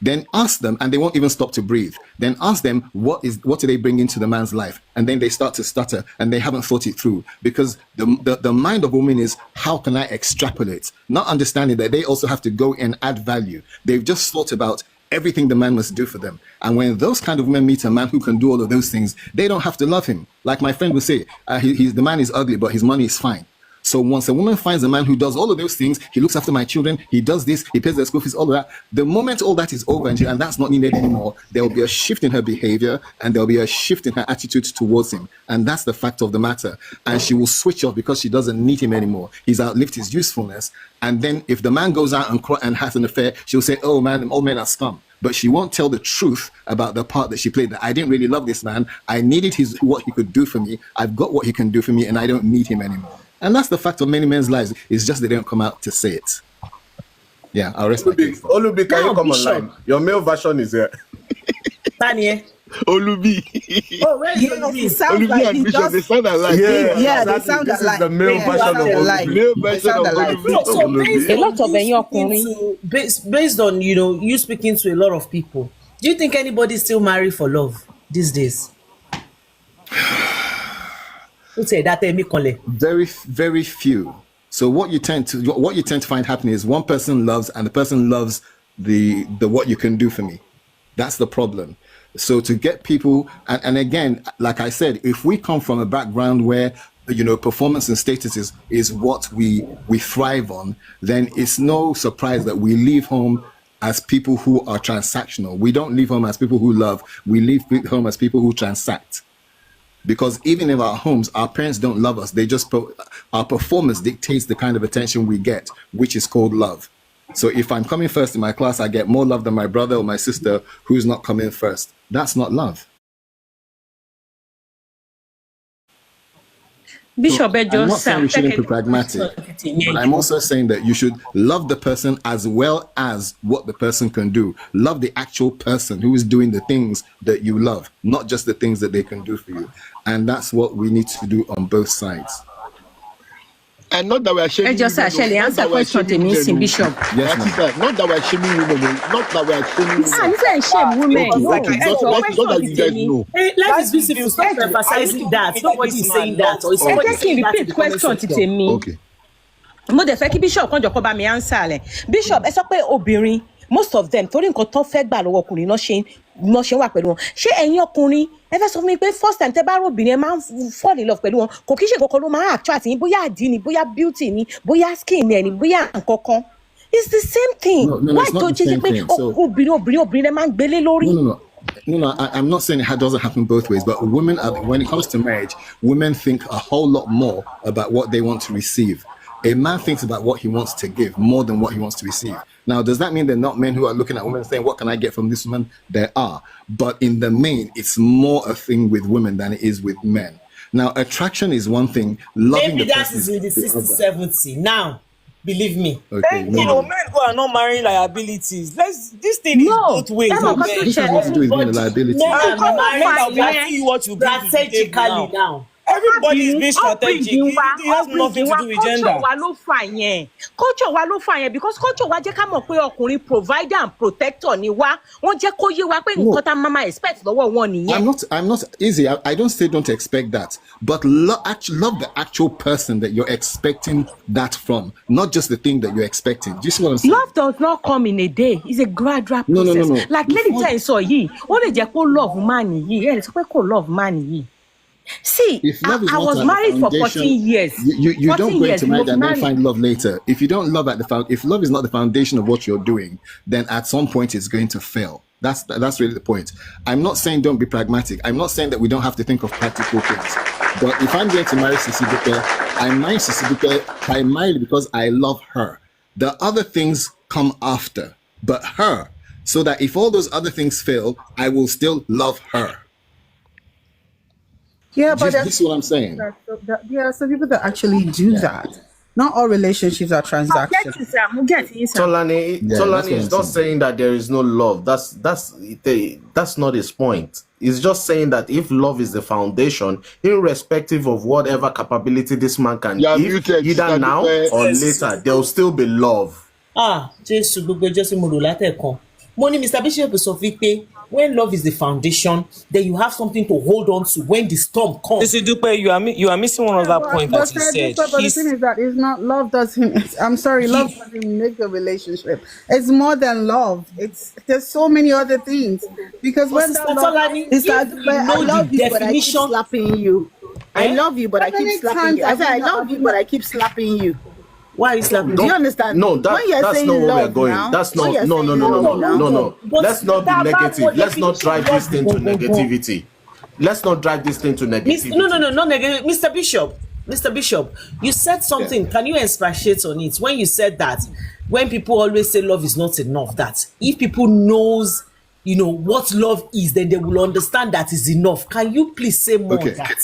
Then ask them, and they won't even stop to breathe. Then ask them, what do they bring into the man's life? And then they start to stutter, and they haven't thought it through. Because the mind of women is, how can I extrapolate? Not understanding that they also have to go and add value. They've just thought about everything the man must do for them. And when those kind of women meet a man who can do all of those things, they don't have to love him. Like my friend would say, the man is ugly, but his money is fine. So once a woman finds a man who does all of those things, he looks after my children, he does this, he pays their school fees, all of that, the moment all that is over and that's not needed anymore, there will be a shift in her behavior and there will be a shift in her attitude towards him. And that's the fact of the matter. And she will switch off because she doesn't need him anymore. He's outlived his usefulness. And then if the man goes out and has an affair, she'll say, oh man, all men are scum. But she won't tell the truth about the part that she played. That I didn't really love this man. I needed what he could do for me. I've got what he can do for me and I don't need him anymore. And that's the fact of many men's lives. It's just they don't come out to say it. Yeah, I'll rest my case. Olubi, can you come Bishop. online? Your male version is here. Tanya. Olubi. Oh, where is It sounds Olubi like and he Bishop, they just... sound alike. Yeah, they exactly. sound This alike. is the male Yeah, version of they sound alike. Olubi. Male They version sound of alike. Olubi. No, so based A on lot of you them speaking to, based on you speaking to a lot of people, do you think anybody's still married for love these days? Who say that? Very, very few. So what you tend to find happening is one person loves, and the person loves the what you can do for me. That's the problem. So to get people, and again, like I said, if we come from a background where performance and status is what we thrive on, then it's no surprise that we leave home as people who are transactional. We don't leave home as people who love. We leave home as people who transact. Because even in our homes, our parents don't love us. They just our performance dictates the kind of attention we get, which is called love. So if I'm coming first in my class, I get more love than my brother or my sister who's not coming first. That's not love. Bishop, I'm not saying we shouldn't be pragmatic, but I'm also saying that you should love the person as well as what the person can do. Love the actual person who is doing the things that you love, not just the things that they can do for you. And that's what we need to do on both sides. And not that we are shaming Just actually answer question to me, Bishop. Yes, ma'am. Not that we are shaming women. Not that we are shaming women. Ah, this is shame women. Okay, No, okay. Not that you guys know. Hey, life is beautiful. Stop emphasizing that. Nobody is saying that. Or is Ẹ somebody jẹ́ kí n saying that in repeat the comment question ti section? tèmi. Okay. Mo dẹ̀ fẹ́ kí Bishop kan jọ kó bá mi answer rẹ̀. Bishop, ẹ sọ pé obìnrin, most of them, torí nǹkan tó fẹ́ gbà lọ́wọ́ ọkùnrin náà ṣe wà pẹ̀lú wọn. Ṣé ẹ̀yin ọkùnrin ẹ fẹ́ sọ fún mi pé first time tẹ́ bá rò obìnrin ẹ máa ń fall in love pẹ̀lú wọn, kò kí ṣe nǹkan kan ló máa attract yín, bóyá àdí ni, bóyá beauty ni, bóyá skin ẹ̀ ni, bóyá nǹkan kan. It's the same thing. No, Why it's not tó the jẹ́ same pé thing. So- obìnrin ẹ máa ń gbélé lórí? No, I'm not saying it doesn't happen both ways, but women, when it comes to marriage, women think a whole lot more about what they want to receive. A man thinks about what he wants to give more than what he wants to receive. Now, does that mean there are not men who are looking at women saying, what can I get from this woman? There are. But in the main, it's more a thing with women than it is with men. Now, attraction is one thing. Loving Maybe the that person is with the the 60, other. 70. Now, believe me. Okay, Men go are not marrying liabilities. This thing is No, both ways. that's not Men. what This has nothing to do with being a liability. Men are Come on, married fine, we are seeing what you bring to the table strategically now. Everybody is being strategic. It has nothing to do with gender. Culture wa ló fà yẹn. Culture wa ló fà yẹn because culture wa jẹ́ ká mọ̀ pé ọkùnrin provider and protector ni wá. Wọ́n jẹ́ kó yé wa pé nǹkan tá máa expect lọ́wọ́ wọn nìyẹn. I'm not easy. I don't say don't expect that, but love the actual person that you're expecting that from, not just the thing that you're expecting. Do you see what I'm saying? Love does not come in a day. It's a gradual process. No. Like lady tell sọ yìí, ó lè jẹ́ kó love man yìí, ẹ lè sọ pé kó love man yìí. See, I was married for 14 years. You don't go into marriage and then married. find love later. If you don't love if love is not the foundation of what you're doing, then at some point it's going to fail. That's really the point. I'm not saying don't be pragmatic. I'm not saying that we don't have to think of practical things. But if I'm going to marry SisDupe, I marry SisDupe primarily because I love her. The other things come after, but her. So that if all those other things fail, I will still love her. Yeah, but This is what I'm saying. there are some people that actually do that. Not all relationships are transactional. Tolani that's what is I'm not saying that there is no love. That's not his point. He's just saying that if love is the foundation, irrespective of whatever capability this man can Yeah, give, muted, either now or Yes. later, there will still be love. Jésù gbogbo ẹjọ́ sí mo rò látẹ̀kan. Mo ní Mr. Bishop sọ wípé when love is the foundation, then you have something to hold on to when the storm comes. SisDupe, you are missing one of that point that he said. But the thing is that it's not love doesn't. I'm sorry, love doesn't make a relationship. It's more than love. There's so many other things. Because when Sister that love, Tolani, it's if like, you but I know love the you, but I keep definition- slapping you. I love you, but I keep slapping you. I said I love you, but I keep slapping you. Why is slapping? Do you understand? No, When you're that's saying not where we're love going. now, That's when not you're no. saying But Let's not be that negative. bad Let's not drive this thing to definition- negativity. Let's not drive this thing to negativity. No, not negative. Mr. Bishop, you said something. Can you expatiate on it? When you said that, when people always say love is not enough, that if people knows, what love is, then they will understand that is enough. Can you please say more Okay. on that?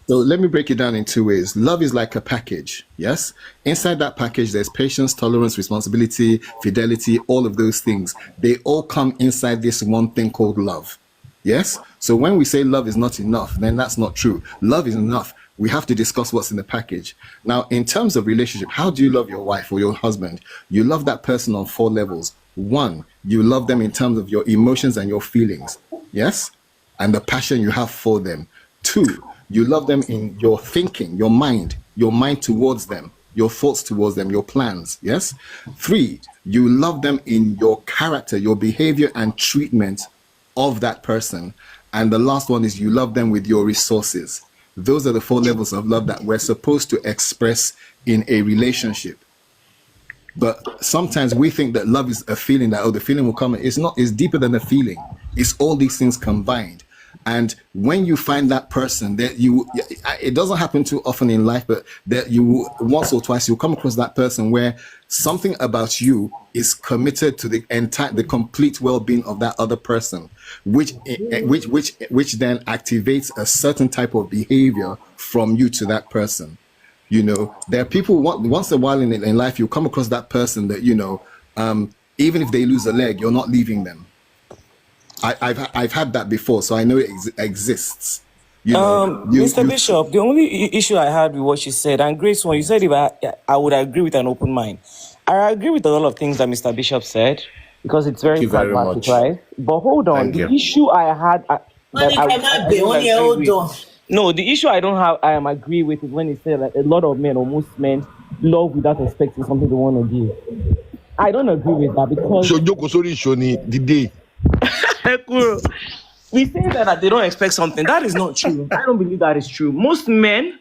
So let me break it down in two ways. Love is like a package, yes? Inside that package, there's patience, tolerance, responsibility, fidelity, all of those things. They all come inside this one thing called love, yes? So when we say love is not enough, then that's not true. Love is enough. We have to discuss what's in the package. Now, in terms of relationship, how do you love your wife or your husband? You love that person on 4 levels. 1, you love them in terms of your emotions and your feelings, yes? And the passion you have for them. 2, you love them in your thinking, your mind towards them, your thoughts towards them, your plans, yes? 3, you love them in your character, your behavior and treatment of that person. And the last one is you love them with your resources. Those are the 4 levels of love that we're supposed to express in a relationship. But sometimes we think that love is a feeling that, the feeling will come. It's not, it's deeper than a feeling. It's all these things combined. And when you find that person that it doesn't happen too often in life, but that you once or twice you'll come across that person where something about you is committed to the complete well-being of that other person, which then activates a certain type of behavior from you to that person. There are people once in a while in life you come across that person that even if they lose a leg, you're not leaving them. I've had that before, so I know it exists. Mr. Bishop, the only issue I had with what she said, and Grace, when you said if I would agree with an open mind, I agree with a lot of things that Mr. Bishop said because it's very pragmatic, right? But hold on, the issue I had, no, the issue I don't have, I am agree with is when he said that a lot of men or most men love without expecting something they want to give. I don't agree with that because we say that they don't expect something. That is not true. I don't believe that is true. Most men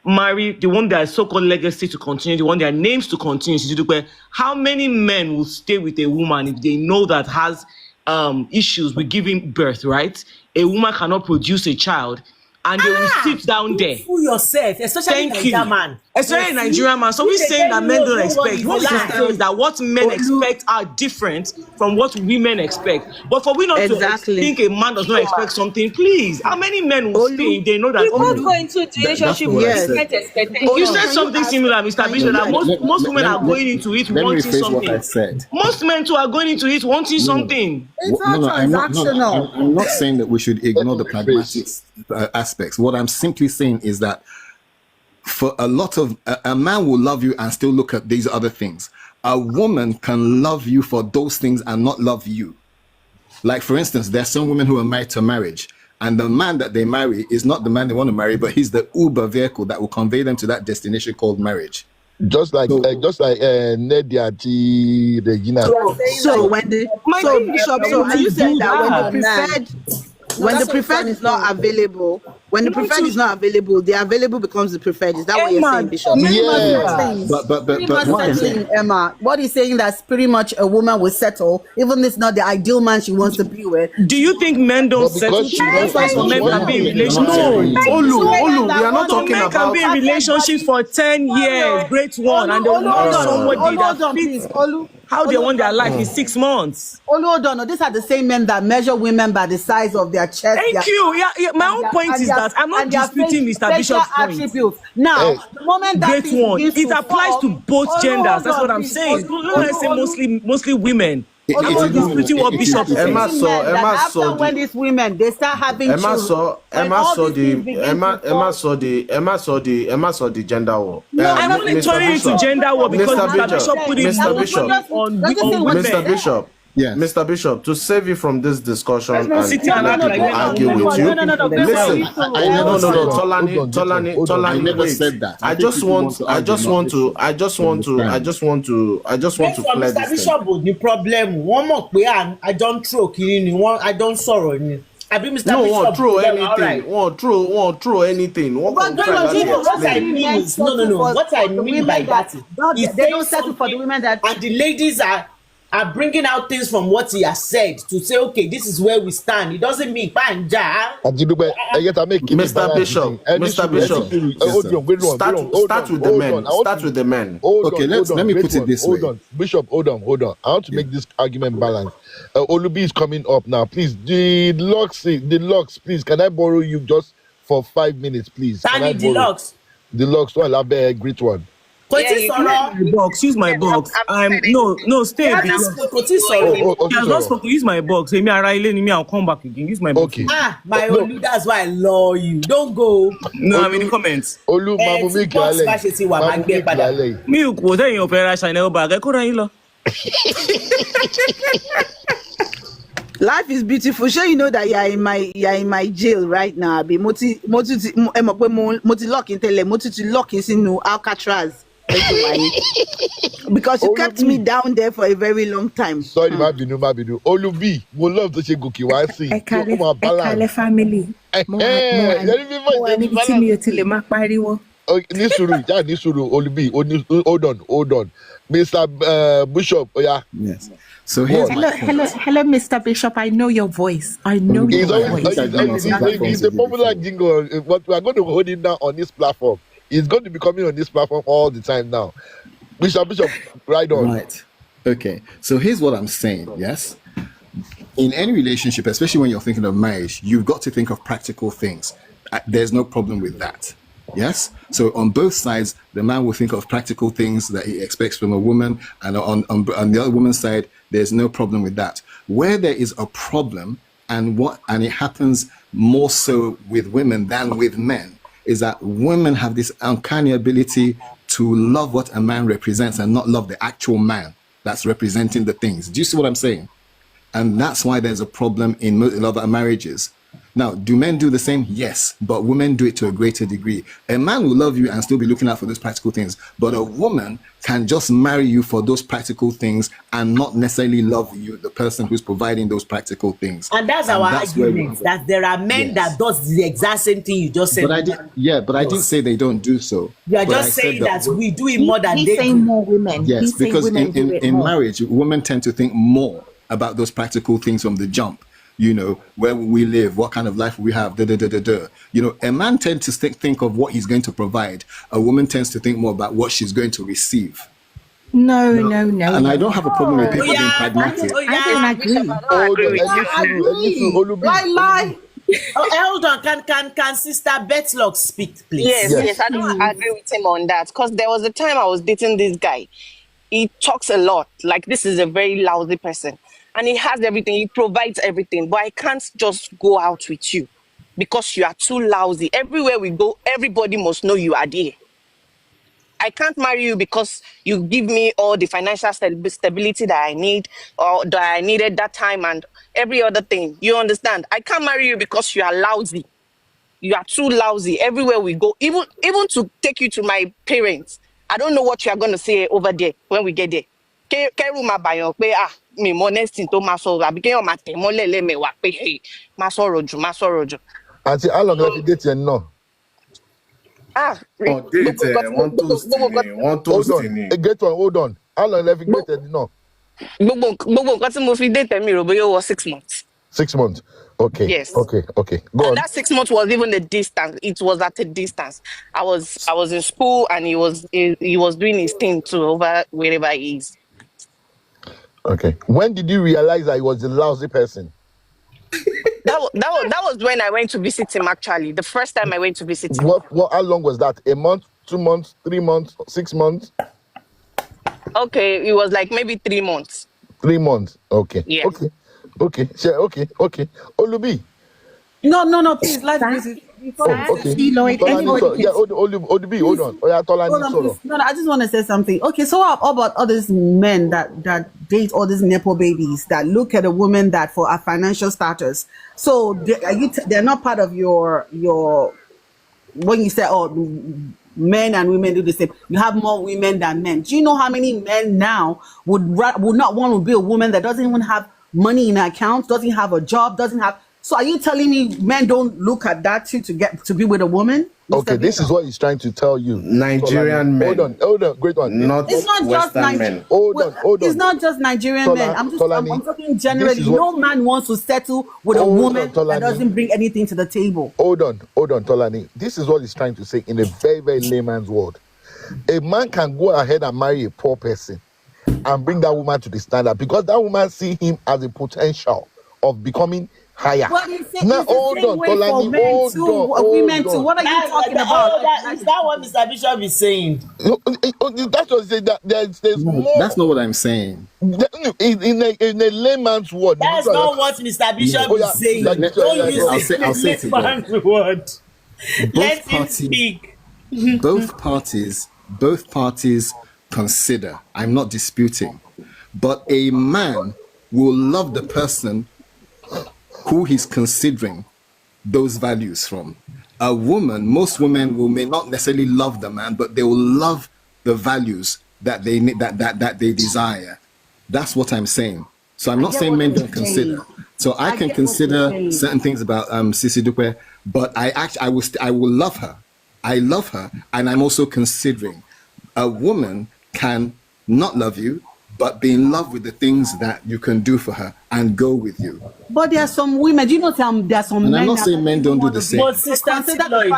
marry the one their so-called legacy to continue, the one their names to continue. How many men will stay with a woman if they know that has issues with giving birth, right? A woman cannot produce a child. And they will sit down there. Fool yourself, especially Nigerian man. Especially Nigerian man. So we're saying that men don't expect. What we can say is that what men expect are different from what women expect. But for we not to think a man does not expect something, please. How many men will stay if they know that? We both go into the relationship with different expectations. You said something similar, Mr. Bishop, that most women are going into it wanting something. What I said. Most men too are going into it wanting something. It's not transactional. I'm not saying that we should ignore the pragmatic aspects. What I'm simply saying is that for a lot of a man will love you and still look at these other things. A woman can love you for those things and not love you. Like for instance, there are some women who are married to marriage, and the man that they marry is not the man they want to marry, but he's the Uber vehicle that will convey them to that destination called marriage. Just like Nedia Regina. So when Bishop, so are you saying that when the preferred is not available, When the preferred is not available, the available becomes the preferred. Is that what you're saying, Bishop? Yeah. But Pretty much what I'm settling, Emma. What he's saying that's pretty much a woman will settle, even if it's not the ideal man she wants to be with. Do you think men don't But settle? because she That's why some men can be in relationships. Olu, we are not Some talking men can about. be in relationships for 10 years, great one, and they will marry somebody that fits how they want their life in 6 months. Hold on. These are the same men that measure women by the size of their chest. Thank you. Yeah, my own point is that I'm not disputing Mr. Bishop's point. Now, the moment that Great one. It applies to both genders. That's what I'm saying. Let's say mostly women. I'm not disputing what Bishop is saying. After when these women they start having Emma saw the gender war. I'm not turning into gender war because Mr. Bishop put it on Mr. Bishop. Yes. Mr. Bishop, to save you from this discussion and argue with you. Listen, Tolani, I never said that. I just want to clear Mr. this Bishop thing. the problem. One more way I don't throw killing one. I don't sorrow. I be Mr. No, Bishop. won't throw anything. Won't throw anything. What I mean is no. What I mean by that is they don't settle for the women that and the ladies are bringing out things from what he has said to say, okay, this is where we stand. It doesn't mean panja. Mr. Bishop, start with the men. Start with the men. Okay, let me put it this way. Hold on, Bishop, hold on. I want to make this argument balanced. Olubi is coming up now. Please, the locks, please. Can I borrow you just for 5 minutes, please? Tiny Deluxe. Deluxe, one, I'll be a great one. Use my box. Stay. He has not spoken. Use my box. I'll come back again. Use my box. Okay. My Olu, that's why I love you. Don't go. No, I'm in the comments. Olu, Milk was in your opera Chanel bag. I couldn't. life is beautiful. Sure, you know that you're in my jail right now. Be moti lock in tele moti lock in Alcatraz. Because you kept me down there for a very long time. Sorry, Mabinu. Olubi, we love to say Goki. Why see? Ekale family. Nisuru, Olubi. Hold on. Mr. Bishop, yeah. Yes. So here's hello, Mr. Bishop. I know your voice. He's the popular jingle. But we are going to hold him down on this platform. He's going to be coming on this platform all the time now. Bishop, right on. Right. Okay. So here's what I'm saying. Yes. In any relationship, especially when you're thinking of marriage, you've got to think of practical things. There's no problem with that. Yes. So on both sides, the man will think of practical things that he expects from a woman, and on the other woman's side, there's no problem with that. Where there is a problem, and it happens more so with women than with men, is that women have this uncanny ability to love what a man represents and not love the actual man that's representing the things. Do you see what I'm saying? And that's why there's a problem in a lot of marriages. Now, do men do the same? Yes, but women do it to a greater degree. A man will love you and still be looking out for those practical things, but a woman can just marry you for those practical things and not necessarily love you, the person who's providing those practical things. And that's our argument, that there are men that does the exact same thing you just said. But I didn't say they don't do so. You are just saying that we do it more than they do. Saying more women. Yes, because in marriage, women tend to think more about those practical things from the jump. You know, where we live, what kind of life we have, You know, a man tends to think of what he's going to provide. A woman tends to think more about what she's going to receive. No. And I don't have a problem with people being pragmatic. I don't agree. Lie. Hold on, can Sister Betlock speak, please? Yes, I don't agree with him on that, because there was a time I was dating this guy. He talks a lot, like this is a very lousy person. And he has everything, he provides everything, but I can't just go out with you because you are too lousy. Everywhere we go, everybody must know you are there. I can't marry you because you give me all the financial stability that I need or that I needed that time and every other thing. You understand? I can't marry you because you are lousy. You are too lousy. Everywhere we go, even to take you to my parents, I don't know what you are going to say over there when we get there. Auntie, how long have you dated no? Ah, Oh, date one toast in Get one, hold on. How long have you dated no? Gbogbo nǹkan tí mo fi date mi rò bóyá ó wọ 6 months. 6 months. Okay. Yes. Okay. Go on. That 6 months was even a distance. It was at a distance. I was in school and he was doing his thing too over wherever he is. Okay. When did you realize that he was a lousy person? That was when I went to visit him. Actually, the first time I went to visit him. How long was that? A month, 2 months, 3 months, 6 months? Okay, it was like maybe 3 months. 3 months. Okay. Yeah. Okay. Okay. Olubi. No, please, let's visit. Okay. Olubi, hold on. No, I just want to say something. Okay, so how about all these men that date all these nepo babies that look at a woman that for a financial status? So they're not part of your when you say men and women do the same. You have more women than men. Do you know how many men now would not want to be a woman that doesn't even have money in her account, doesn't have a job, doesn't have? So are you telling me men don't look at that to get to be with a woman? Okay, this is what he's trying to tell you. Nigerian men. Hold on, great one. It's not just men. Hold on. It's not just Nigerian men. I'm talking generally. No man wants to settle with a woman that doesn't bring anything to the table. Hold on, Tolani. This is what he's trying to say in a very, very layman's word. A man can go ahead and marry a poor person and bring that woman to the standard because that woman see him as a potential of becoming higher. Now, hold on, Tolani. Hold on. Women too. What are you talking about? Is that what Mr. Bishop is saying? That's what say that there's more. That's not what I'm saying. In a layman's word. That's not what Mr. Bishop is saying. Don't use it in a layman's word. Let him speak. Both parties consider. I'm not disputing, but a man will love the person who he's considering those values from. A woman, most women may not necessarily love the man, but they will love the values that they desire. That's what I'm saying. So I'm not saying men don't consider. So I can consider certain things about SisDupe, but I will love her. I love her, and I'm also considering. A woman can not love you, but be in love with the things that you can do for her and go with you. But there are some women, do you know there are some and men. I'm not saying men don't do the same. But sister Lloyd,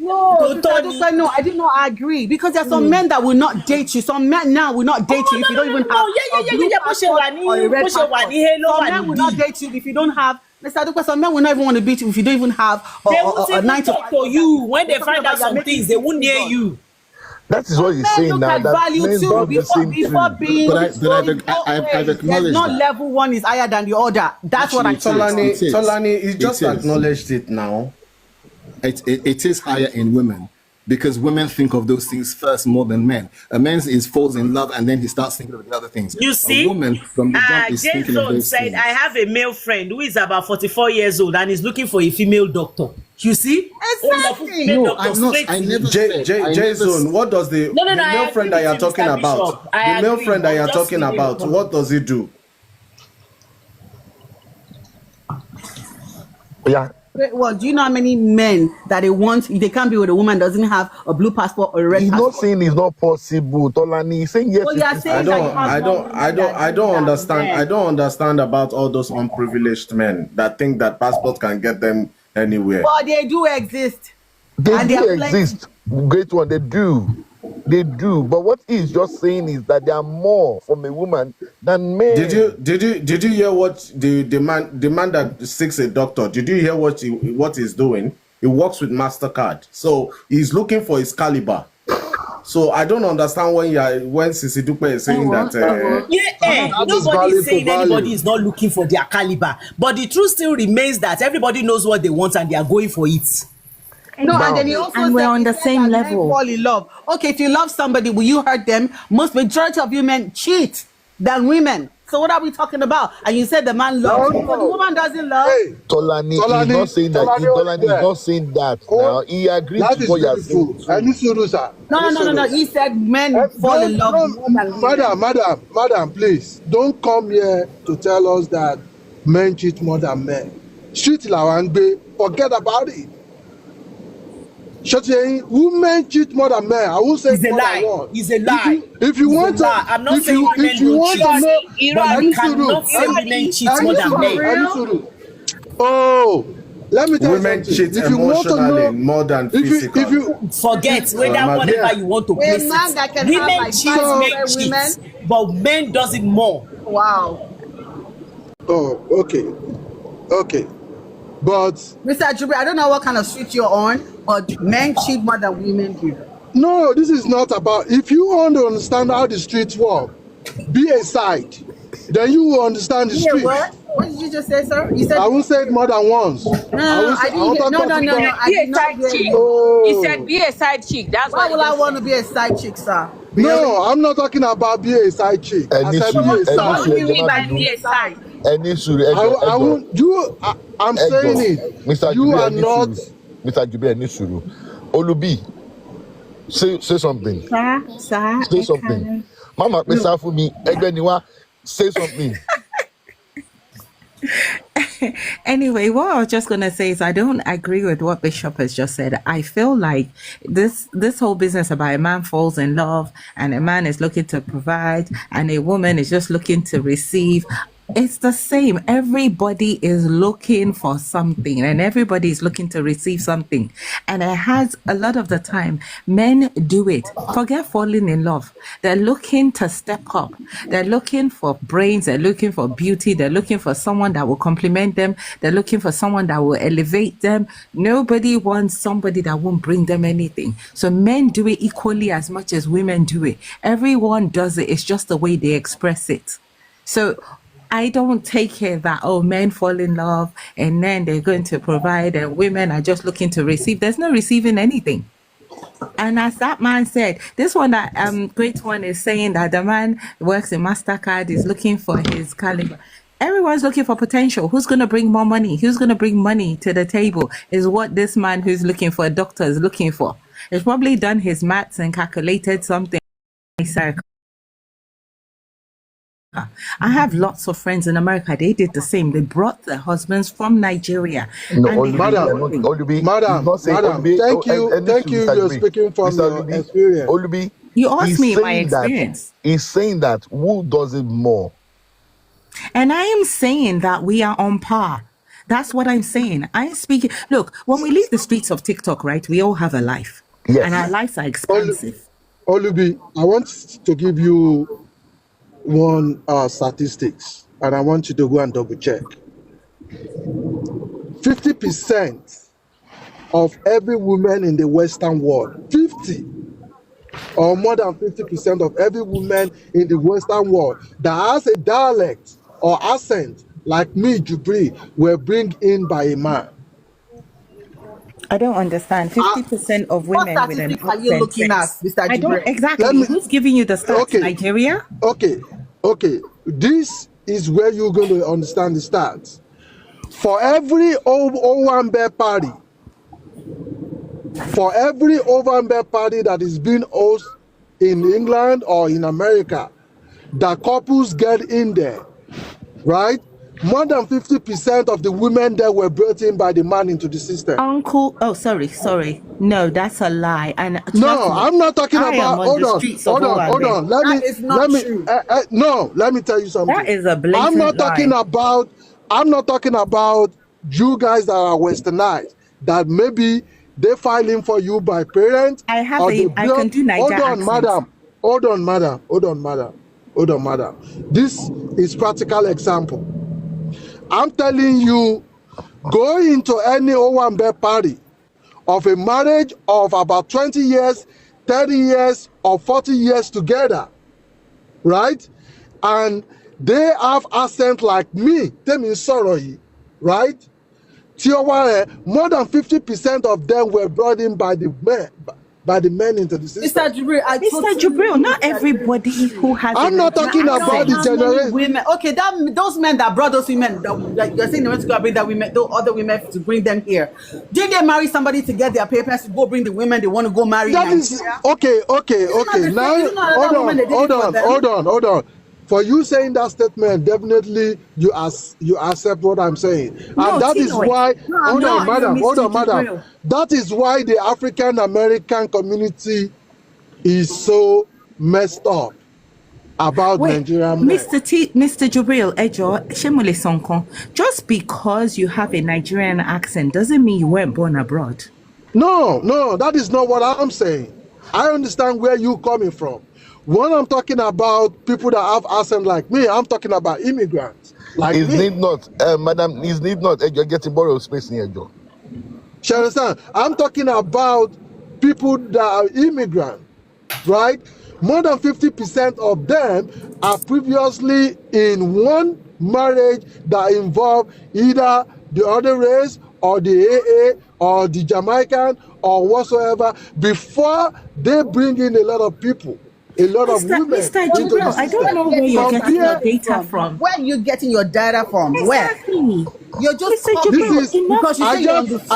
No, I did not agree because there are some men that will not date you. Some men now will not date you if you don't even have a blue passport or a red passport. Some men will not date you if you don't have. Mr. Aduka, some men will not even want to beat you if you don't even have a 9 to 5. For you, when they find out some things, they won't hear you. That is what he's saying now. That value too before being. I've acknowledged not level one is higher than the other. That's what I'm saying. Tolani, he just acknowledged it now. It is higher in women because women think of those things first more than men. A man falls in love and then he starts thinking of the other things. You see, a woman from the jump is thinking of those things. I have a male friend who is about 44 years old and is looking for a female doctor. You see? Exactly. No, I'm not. I never said. Jason, what does the male friend that you're talking about? The male friend that you're talking about, what does he do? Yeah. Well, do you know how many men that they can't be with a woman that doesn't have a blue passport or a red passport? He's not saying it's not possible, Tolani. He's saying yes. I don't understand. I don't understand about all those unprivileged men that think that passport can get them anywhere. Well, they do exist. They do exist. Great one. They do. But what he's just saying is that there are more from a woman than men. Did you hear what the man that seeks a doctor? Did you hear what he's doing? He works with MasterCard, so he's looking for his caliber. So I don't understand when SisDupe is saying that. Nobody's saying anybody is not looking for their caliber, but the truth still remains that everybody knows what they want and they are going for it. No, and then he also we're on the same level. Fall in love. Okay, if you love somebody, will you hurt them? Majority of you men cheat than women. So what are we talking about? And you said the man loves, but the woman doesn't love. Hey, Tolani is not saying that. Tolani is not saying that. Now he agrees with what you're saying. No. He said men fall in love. Madam, please don't come here to tell us that men cheat more than men. street làwọn ń gbé, forget about it. Women cheat more than men. I won't say It's a more lie. than one. It's a lie. If you want to, I'm not if saying you women don't want cheat, to know, but you cannot say women cheat more than men. Oh, let me tell Women you something. cheat If you want to emotionally know, more than if physically. you Forget whether whatever you want to place man that it. can have Women like cheat, 5 men women. cheat, but men does it more. Wow. oh, okay, but Mr. Jubri, I don't know what kind of street you're on, but men cheat more than women do. no, this is not about. If you want to understand how the streets work, be a side, then you will understand the Yeah, streets. what? What did you just say, sir? You said I won't say it more than once. no, I didn't hear. No, I Be did a not side hear chick. you. Oh. He said be a side chick. That's Why what would he I just want to said. be a side chick, sir? No, I'm not talking about be a side chick. I said be a What side. do you mean by be a side? I won't. I'm saying it. Mr. You Jubi, are not. Mr. Jubi, Anisuru. Olubi, say something. Say something. Mama, Mr. Fumi, Egbeniwa, say something. Anyway, what I was just gonna say is I don't agree with what Bishop has just said. I feel like this whole business about a man falls in love and a man is looking to provide and a woman is just looking to receive. It's the same. Everybody is looking for something and everybody is looking to receive something. And it has a lot of the time, men do it. Forget falling in love. They're looking to step up. They're looking for brains. They're looking for beauty. They're looking for someone that will compliment them. They're looking for someone that will elevate them. Nobody wants somebody that won't bring them anything. So men do it equally as much as women do it. Everyone does it. It's just the way they express it. So I don't take it that, oh, men fall in love and then they're going to provide and women are just looking to receive. There's no receiving anything. And as that man said, this one that great one is saying that the man works in MasterCard is looking for his caliber. Everyone's looking for potential. Who's going to bring more money? Who's going to bring money to the table is what this man who's looking for a doctor is looking for. He's probably done his maths and calculated something. I have lots of friends in America. They did the same. They brought their husbands from Nigeria. No, Madam, thank you. You're speaking from your experience. Olubi, you asked me my experience. He's saying that who does it more? And I am saying that we are on par. That's what I'm saying. I'm speaking. Look, when we leave the streets of TikTok, right, we all have a life. Yes. And our lives are expansive. Olubi, I want to give you one statistics, and I want you to go and double check. 50% of every woman in the Western world, 50 or more than 50% of every woman in the Western world that has a dialect or accent like me, Jubri, were bring in by a man. I don't understand. 50% of women with an accent. What are you looking at, Mr. I don't exactly. Who's giving you the stats? Okay. Nigeria? Okay. This is where you're going to understand the stats. For every Owambe party, that is being hosted in England or in America, the couples get in there, right? More than 50% of the women there were brought in by the man into the system. Sorry. No, that's a lie. And no, I'm not talking about. Hold on. Let me tell you something. That is a blatant I'm not talking lie. about you guys that are westernized. That maybe they file in for you by parents. I can do Niger accents. Hold on, madam. This is practical example. I'm telling you, go into any Owambe party of a marriage of about 20 years, 30 years, or 40 years together, right? And they have accent like me, Temi Soroi, right? More than 50% of them were brought in by the men into the system. Mr. Jubril, not everybody who has. I'm not talking about the generation. Women. Okay, those men that brought those women, like you're saying they went to go bring that women, those other women to bring them here. Did they marry somebody to get their papers to go bring the women they want to go marry? That is okay. Now, hold on. for you saying that statement, definitely you accept what I'm saying. No, And that is Tinoy. why, No, hold on, madam, hold Mr. on, madam. Jibril. That is why the African American community is so messed up about Wait, Nigerian men. Mr. Jubril Ejo, Shemole Sonko, just because you have a Nigerian accent doesn't mean you weren't born abroad. No, that is not what I'm saying. I understand where you're coming from. When I'm talking about people that have accent like me, I'm talking about immigrants like Is me. need not, madam, is need not, you're getting borrowed space in your jaw. You understand? I'm talking about people that are immigrants, right? More than 50% of them are previously in one marriage that involved either the other race or the AA or the Jamaican or whatsoever before they bring in a lot of people, a lot of women. Mr. into the Jibril, I don't system. know where you're From getting your here, data from. Where are you getting your data from? Where? Exactly. You're just Mr. copying Jibril, this is because you say you're on the street.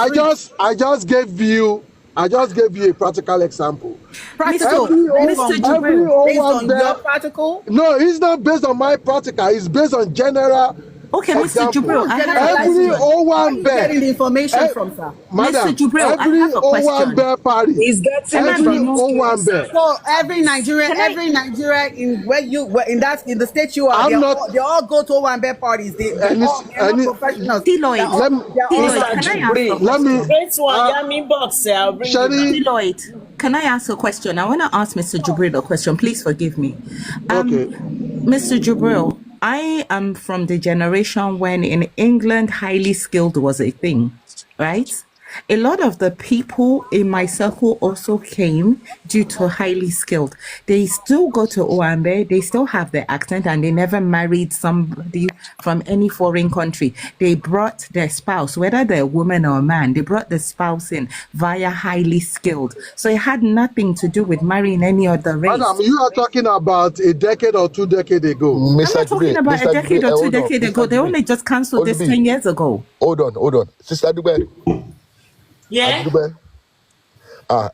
I just gave you a practical example. Practical. Every Based one on there- your practical. No, it's not based on my practical. It's based on general. Okay, Mr. example. Jibril, I have a Every question. Where are O1 you bear, getting the information from, sir? madam, Mr. Jibril, I every have a O1 question. bear party, He's getting every from O1 bear. So every Nigerian, Can I- in the state you are, I'm they all go to one bear parties. They're all professionals. Deloitte, They're all- they're all- Deloitte, can I ask a Let me, question? Great one, Yami box. I'll bring you back. Shadi, Deloitte, can I ask a question? I want to ask Mr. Jibril a question. Please forgive me. okay. Mr. Jibril, I am from the generation when in England highly skilled was a thing, right? A lot of the people in my circle also came due to highly skilled. They still go to Owambe, they still have their accent, and they never married somebody from any foreign country. They brought their spouse, whether they're a woman or a man, they brought the spouse in via highly skilled. So it had nothing to do with marrying any other race. Madam, you are talking about a decade or 2 decades ago. I'm not talking about a decade or 2 decades ago. They only just cancelled this 10 years ago. Hold on. Sister Dube. Yeah. Dube.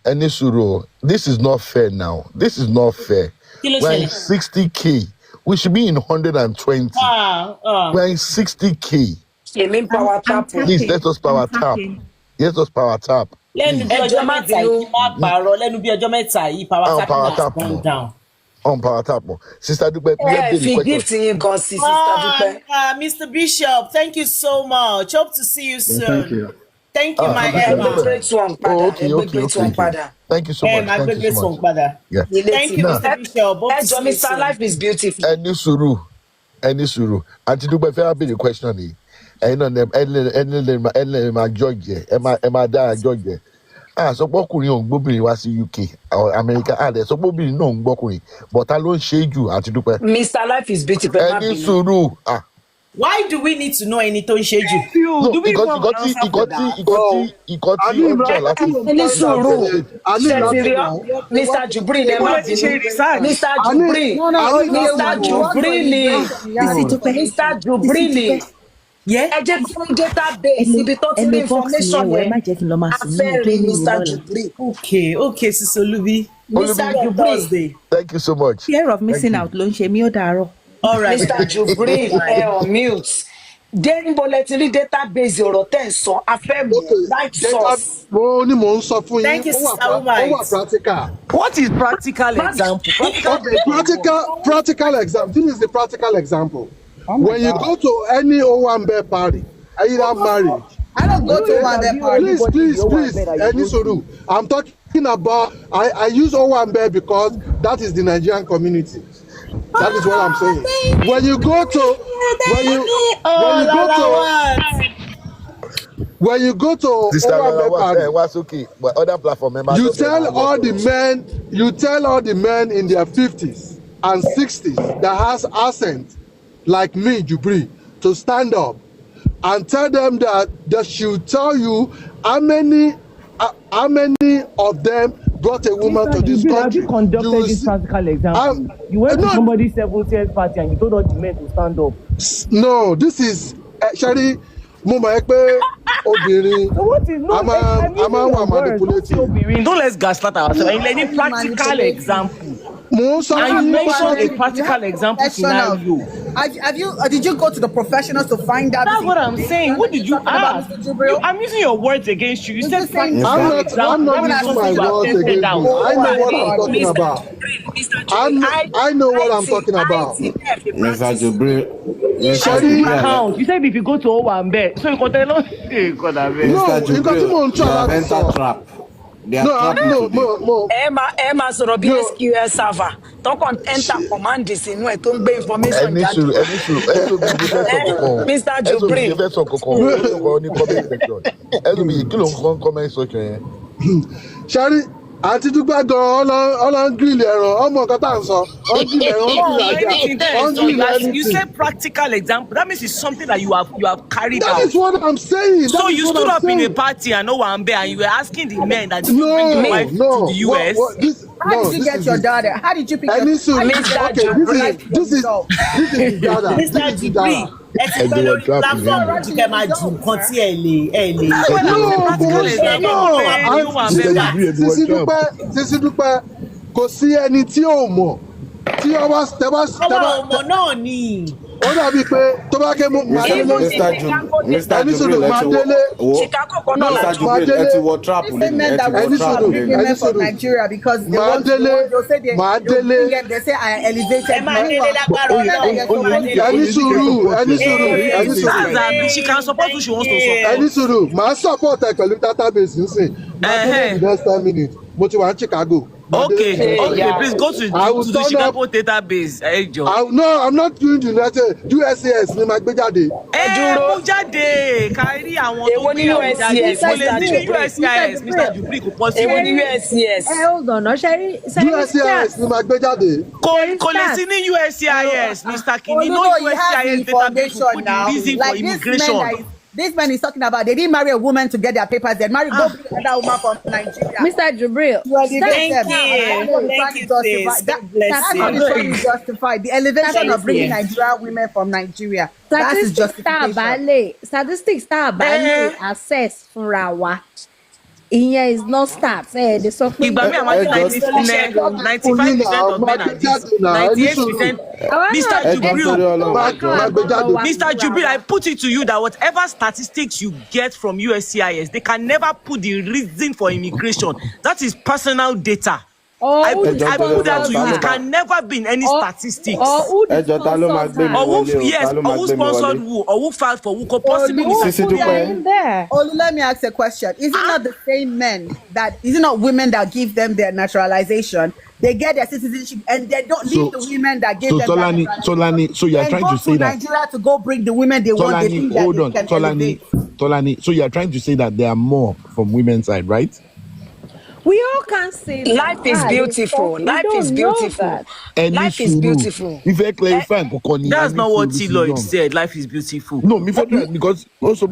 Enisuro, this is not fair now. This is not fair. We're in 60K. We should be in 120. We're in 60K. Please let us power tap. Let us power tap. Lẹ́nu bí ọjọ́ mẹ́ta yìí máa pààrọ̀ lẹ́nu bí ọjọ́ mẹ́ta yìí power tap has gone down. On power tap. Sister Dube, Mr. Bishop, thank you so much. Hope to see you soon. Thank you. Thank you, my Emma. Okay. Thank you so much. My Thank you so much. Yeah. Thank you, Mr. Bishop. Hope to see you Mr. soon. Life is beautiful. Any suru. Auntie Dube, if I have a question here, I know them. Emma Georgia, Emma Georgia. So Bokuri on Bobby was UK or America. So Bobby no Bokuri, but I don't shade you, Auntie Dube. Mr. Life is beautiful. Any suru. Why do we need to know anything shade you? No, he got Mr. Jubri, Yeah. ẹ jẹ́ kí wọ́n database ibi tó ti ní information yẹn afẹ́rí Mr. Jubri. Okay, Sister Olubi. Mr. Jubri. Thank you so much. Fear of missing out ló ń ṣe mí ó dàárọ̀. All right. Mr. Jubri, on mute. Dẹ́rìn bọ́lẹ́tì rí database ọ̀rọ̀ tẹ̀ ń sọ afẹ́ mú right source. Mo ní mò ń sọ fún yín. Thank you, Sister Woman. Ó wà practical. What is practical example? Practical example. This is the practical example. When you go to any Owambe party, either marriage. I don't go to Owambe party. Please, any suru. I'm talking about. I use Owambe because that is the Nigerian community. That is what I'm saying. When you go to Owambe party, what's okay? But other platform members. you tell all the men in their 50s and 60s that has accent like me, Jubri, to stand up and tell them that they should tell you how many of them brought a woman to this country. You conducted this practical example. You went to somebody's 70th party and you told all the men to stand up. No, this is actually mo mọ̀ pé obìnrin a máa wà manipulative. Don't let's gaslight ourselves. Any practical example. And you mentioned a practical example scenario. Did you go to the professionals to find out? That's what I'm saying. What did you ask? I'm using your words against you. You said practical example. I'm not using my words against you. I know what I'm talking about. I know what I'm talking about. Mr. Jubril. You said if you go to Owambe, so you can tell us. Mr. Jubril, you have entered trap. Emma sọ̀rọ̀ bí SQL server tó kàn enter command sínú ẹ̀ tó ń gbé information jáde. Mr. Jubril. Ṣárí àti dúpẹ́ gan-an ọlọ́run gírílì ẹ̀rọ ọmọ nǹkan tá à ń sọ You said practical example. That means it's something that you have carried out. That is what I'm saying. So you stood up in a party and Owambe and you were asking the men that you bring your wife to the US. How did you get your daughter? How did you pick your This is his daughter. Mr. Jubril, ẹ ti pẹ́ lórí platform tí kẹ́ máa ju nǹkan tí ẹ lè. SisDupe kò sí ẹni tí ò mọ̀ tí ọba ọmọ náà ni. Ó dàbí pé tó bá ké mú Mr. Jubril ẹ ti wọ trap lẹ́nu. Nigeria because they say I elevated She can support who she wants to support. Ẹni sùúrù màá support ẹ pẹ̀lú database nsìn. Máa tó next 10 minutes mo ti wà ní Chicago. Okay, please go to the Chicago database. No, I'm not doing the USCIS ni ma gbé jáde. Mú jáde kárí àwọn tó gbé àwọn jáde. Kò lè ní USCIS, Mr. Jubril kò pọ̀ sí. Èwo ni USCIS? Hold on, USCIS ni ma gbé jáde. Kò lè sí ní USCIS, Mr. Kini. No USCIS database will put the reason for immigration. This man is talking about they didn't marry a woman to get their papers. They married go bring another woman from Nigeria. Mr. Jubril, thank you. That's what is trying to justify the elevation of bringing Nigerian women from Nigeria. That is justification. Statistics tá a bá lè access fúnra wa. Ìyẹn is not stats. They sọ pé ìgbà mi àwọn 95% of men are this, 98%. Mr. Jubril, I put it to you that whatever statistics you get from USCIS, they can never put the reason for immigration. That is personal data. I put that to you. It can never be in any statistics. Or who sponsored who, or who filed for who could possibly be there. Let me ask a question. Is it not the same men is it not women that give them their naturalization? They get their citizenship and they don't leave the women that give them Tolani, so you are trying to say that Nigeria to go bring the women they want. Tolani, so you are trying to say that there are more from women's side, right? We all can say life is beautiful. Life is beautiful. Life is beautiful. If I clarify, that's not what T. Lloyd said. Life is beautiful. No, because also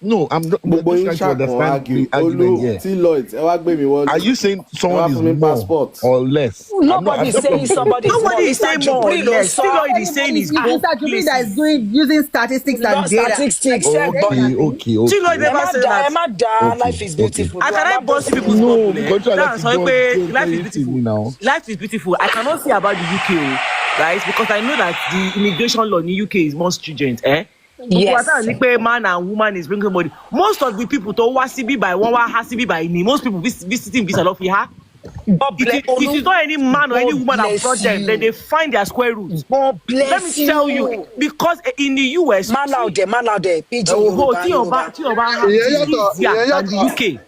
no, I'm not trying to understand the argument here. T. Lloyd, are you saying someone is more or less? Nobody is saying somebody. Nobody is saying more or less. T. Lloyd is saying is Mr. Jubril that is using statistics and data. Statistics. Okay. T. Lloyd never said that. Life is beautiful. I cannot boss people's problem. Life is beautiful. Life is beautiful. I cannot say about the UK, guys, because I know that the immigration law in the UK is more stringent. Yes. Man and woman is bringing somebody. Most of the people to CB by one has CB by me. Most people visiting visa love here. It is not any man or any woman that project. Then they find their square roots. Let me tell you, because in the US, man out there. the UK.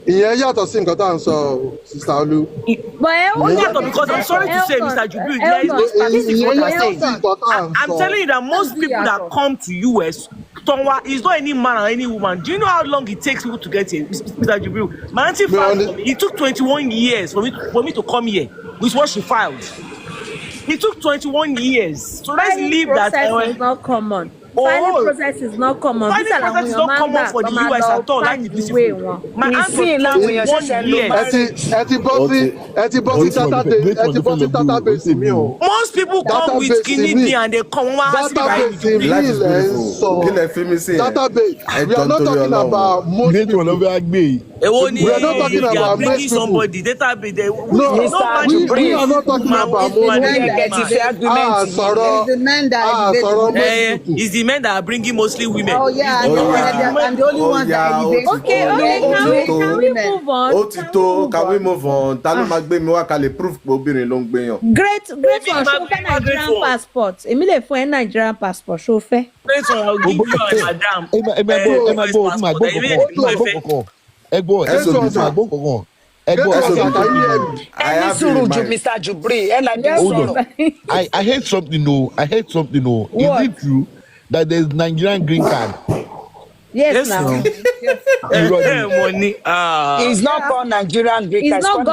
Ìyẹn yàtọ̀ sí nǹkan tá à ń sọ Sister Olu. Because I'm sorry to say, Mr. Jubril, there is no statistics what I'm saying. I'm telling you that most people that come to US, is not any man or any woman. Do you know how long it takes people to get here, Mr. Jubril? My auntie filed for me. It took 21 years for me to come here, which is what she filed. It took 21 years. So let's leave that. It's not common. Filing process is not common. Filing process is not common for the US at all. Like my auntie now with 1 year. Most people come with kidney and they come database. We are not talking about most. We are not talking about bringing mixed people. somebody. Database. No, Mr. we are not talking about It's the men mostly. that get the argument. Sorrow. It's the men that It's the men that are bringing mostly women. Oh yeah, and the only ones that elevate. Okay, can we move on? Otito, can we move on? Talo magbe mi wa kale proof po obìnrin ló ń gbé yan. Great one. Show fẹ́ Nigerian passport. Èmi lè fún ẹ Nigerian passport. Show fẹ́. Great one, I'll give you a madam. Mr. Jubri. I heard something. No, is it true that there's Nigerian green card? Yes, now. Money. It's not called Nigerian green card. It's called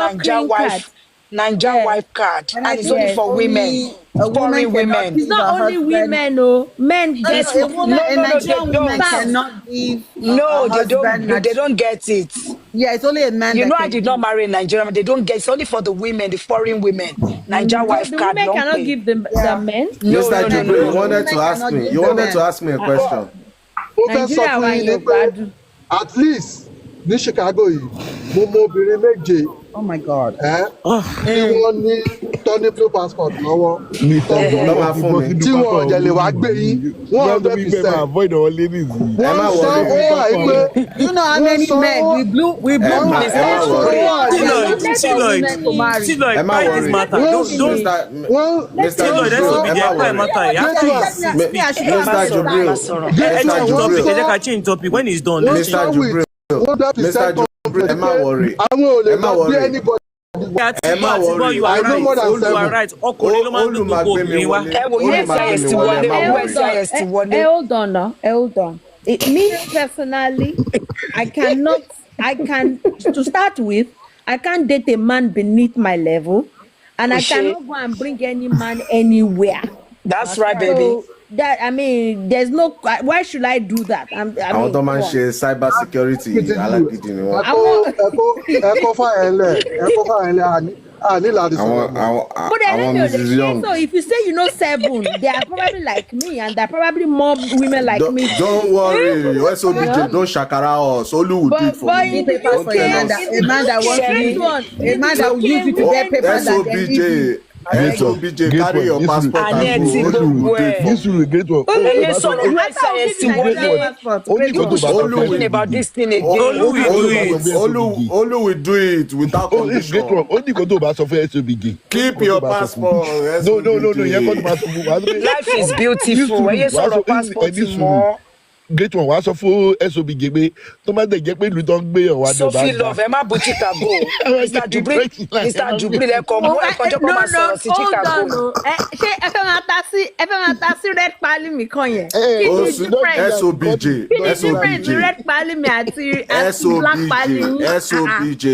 Nigerian wife card, and it's only for women. Foreign women. It's not only women, no. Men get a Nigerian woman cannot give. No, they don't. They don't get it. Yeah, it's only a man. You know, I did not marry a Nigerian. They don't get. It's only for the women, the foreign women. Nigerian wife card. The women cannot give the men. No. You wanted to ask me. You wanted to ask me a question. At least ní Chicago yìí mo mọ obìnrin méje. Oh my God. Tí wọ́n ní tọ́ní blue passport lọ́wọ́. Tí wọ́n ọ̀jẹ̀ lè wá gbé yín 100%. Avoid all ladies. Wọ́n sọ owó àìpé. You know how many men we blew when it's done. Mr. Jubril, ẹ má worry. Ẹ má worry. You are right. Ọkùnrin ló máa ń lo gbogbo obìnrin wa. Hold on now. Hold on. Me personally, to start with, I can't date a man beneath my level, and I cannot go and bring any man anywhere. That's right, baby. There's no. Why should I do that? I want to mention cyber security. But so if you say you know 7, they are probably like me, and there are probably more women like me. Don't worry, SOBJ, don't shakara us. Olu will do it for you. A man that wants to be, a man that will use you to get papers. SOBJ. SOBJ, carry your passport and go. This will be great one. About this thing again. Olu will do it without condition. Keep your passport. No. Life is beautiful. When you saw passport more. Great one. What's of SOBJ? Tomate get me don't be or Sophie love Emma Chicago. Mr. Jubri, come on. No. Red pali mi kan yen. SOBJ. Red pali mi àti black pali. SOBJ.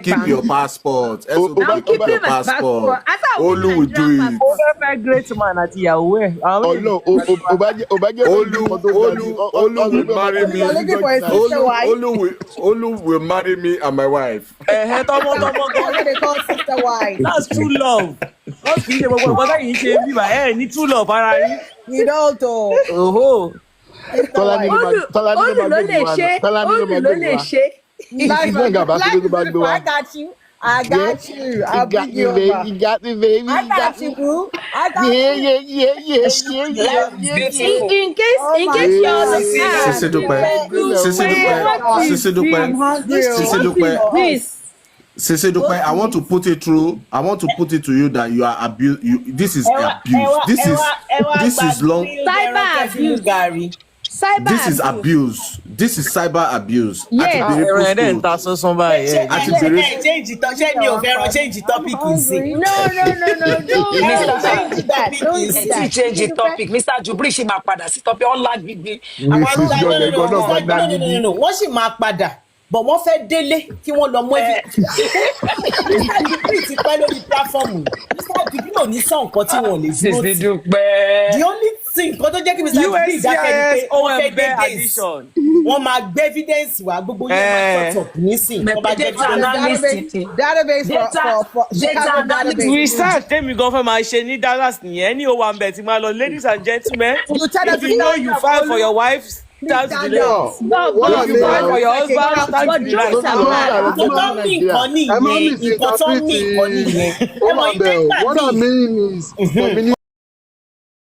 Keep your passport. SOBJ, keep your passport. Olu will do it. Over great man at Yahweh. Oh no, Olu will marry me. Olu will marry me and my wife. That's sister wife. That's true love. True love. You don't know. Olu ló lè ṣe. I got you. I'll bring you over. You got me, baby. I got you, boo. Yeah. In case you understand. SisDupe, I want to put it to you that you are abused. This is abuse. This is long. Cyber abuse, Gary. This is abuse. This is cyber abuse. Yes. Change the topic. No. Change the topic. Mr. Jubri, she ma padà sí topic all like big. No. Wọ́n sì máa padà. But wọ́n fẹ́ délé kí wọ́n lọ mú ti pẹ́ lórí platform. Mr. Jubri ò ní sọ nǹkan tí wọ́n lè dúró tì. The only thing nǹkan tó jẹ́ kí Mr. Jubri dákẹ́ ni pé wọ́n fẹ́ gbé evidence. Wọ́n máa gbé evidence wá gbogbo yẹn máa sọ̀tọ̀ nísìn. Wọ́n bá jẹ́ database. Research tèmi gan fẹ́ máa ṣe ní Dallas nìyẹn ní owó àmbẹ̀ tí máa lọ. Ladies and gentlemen, if you know you file for your wives stand to the left. What I If you mean, fight for your husband, stand to the right. what I mean is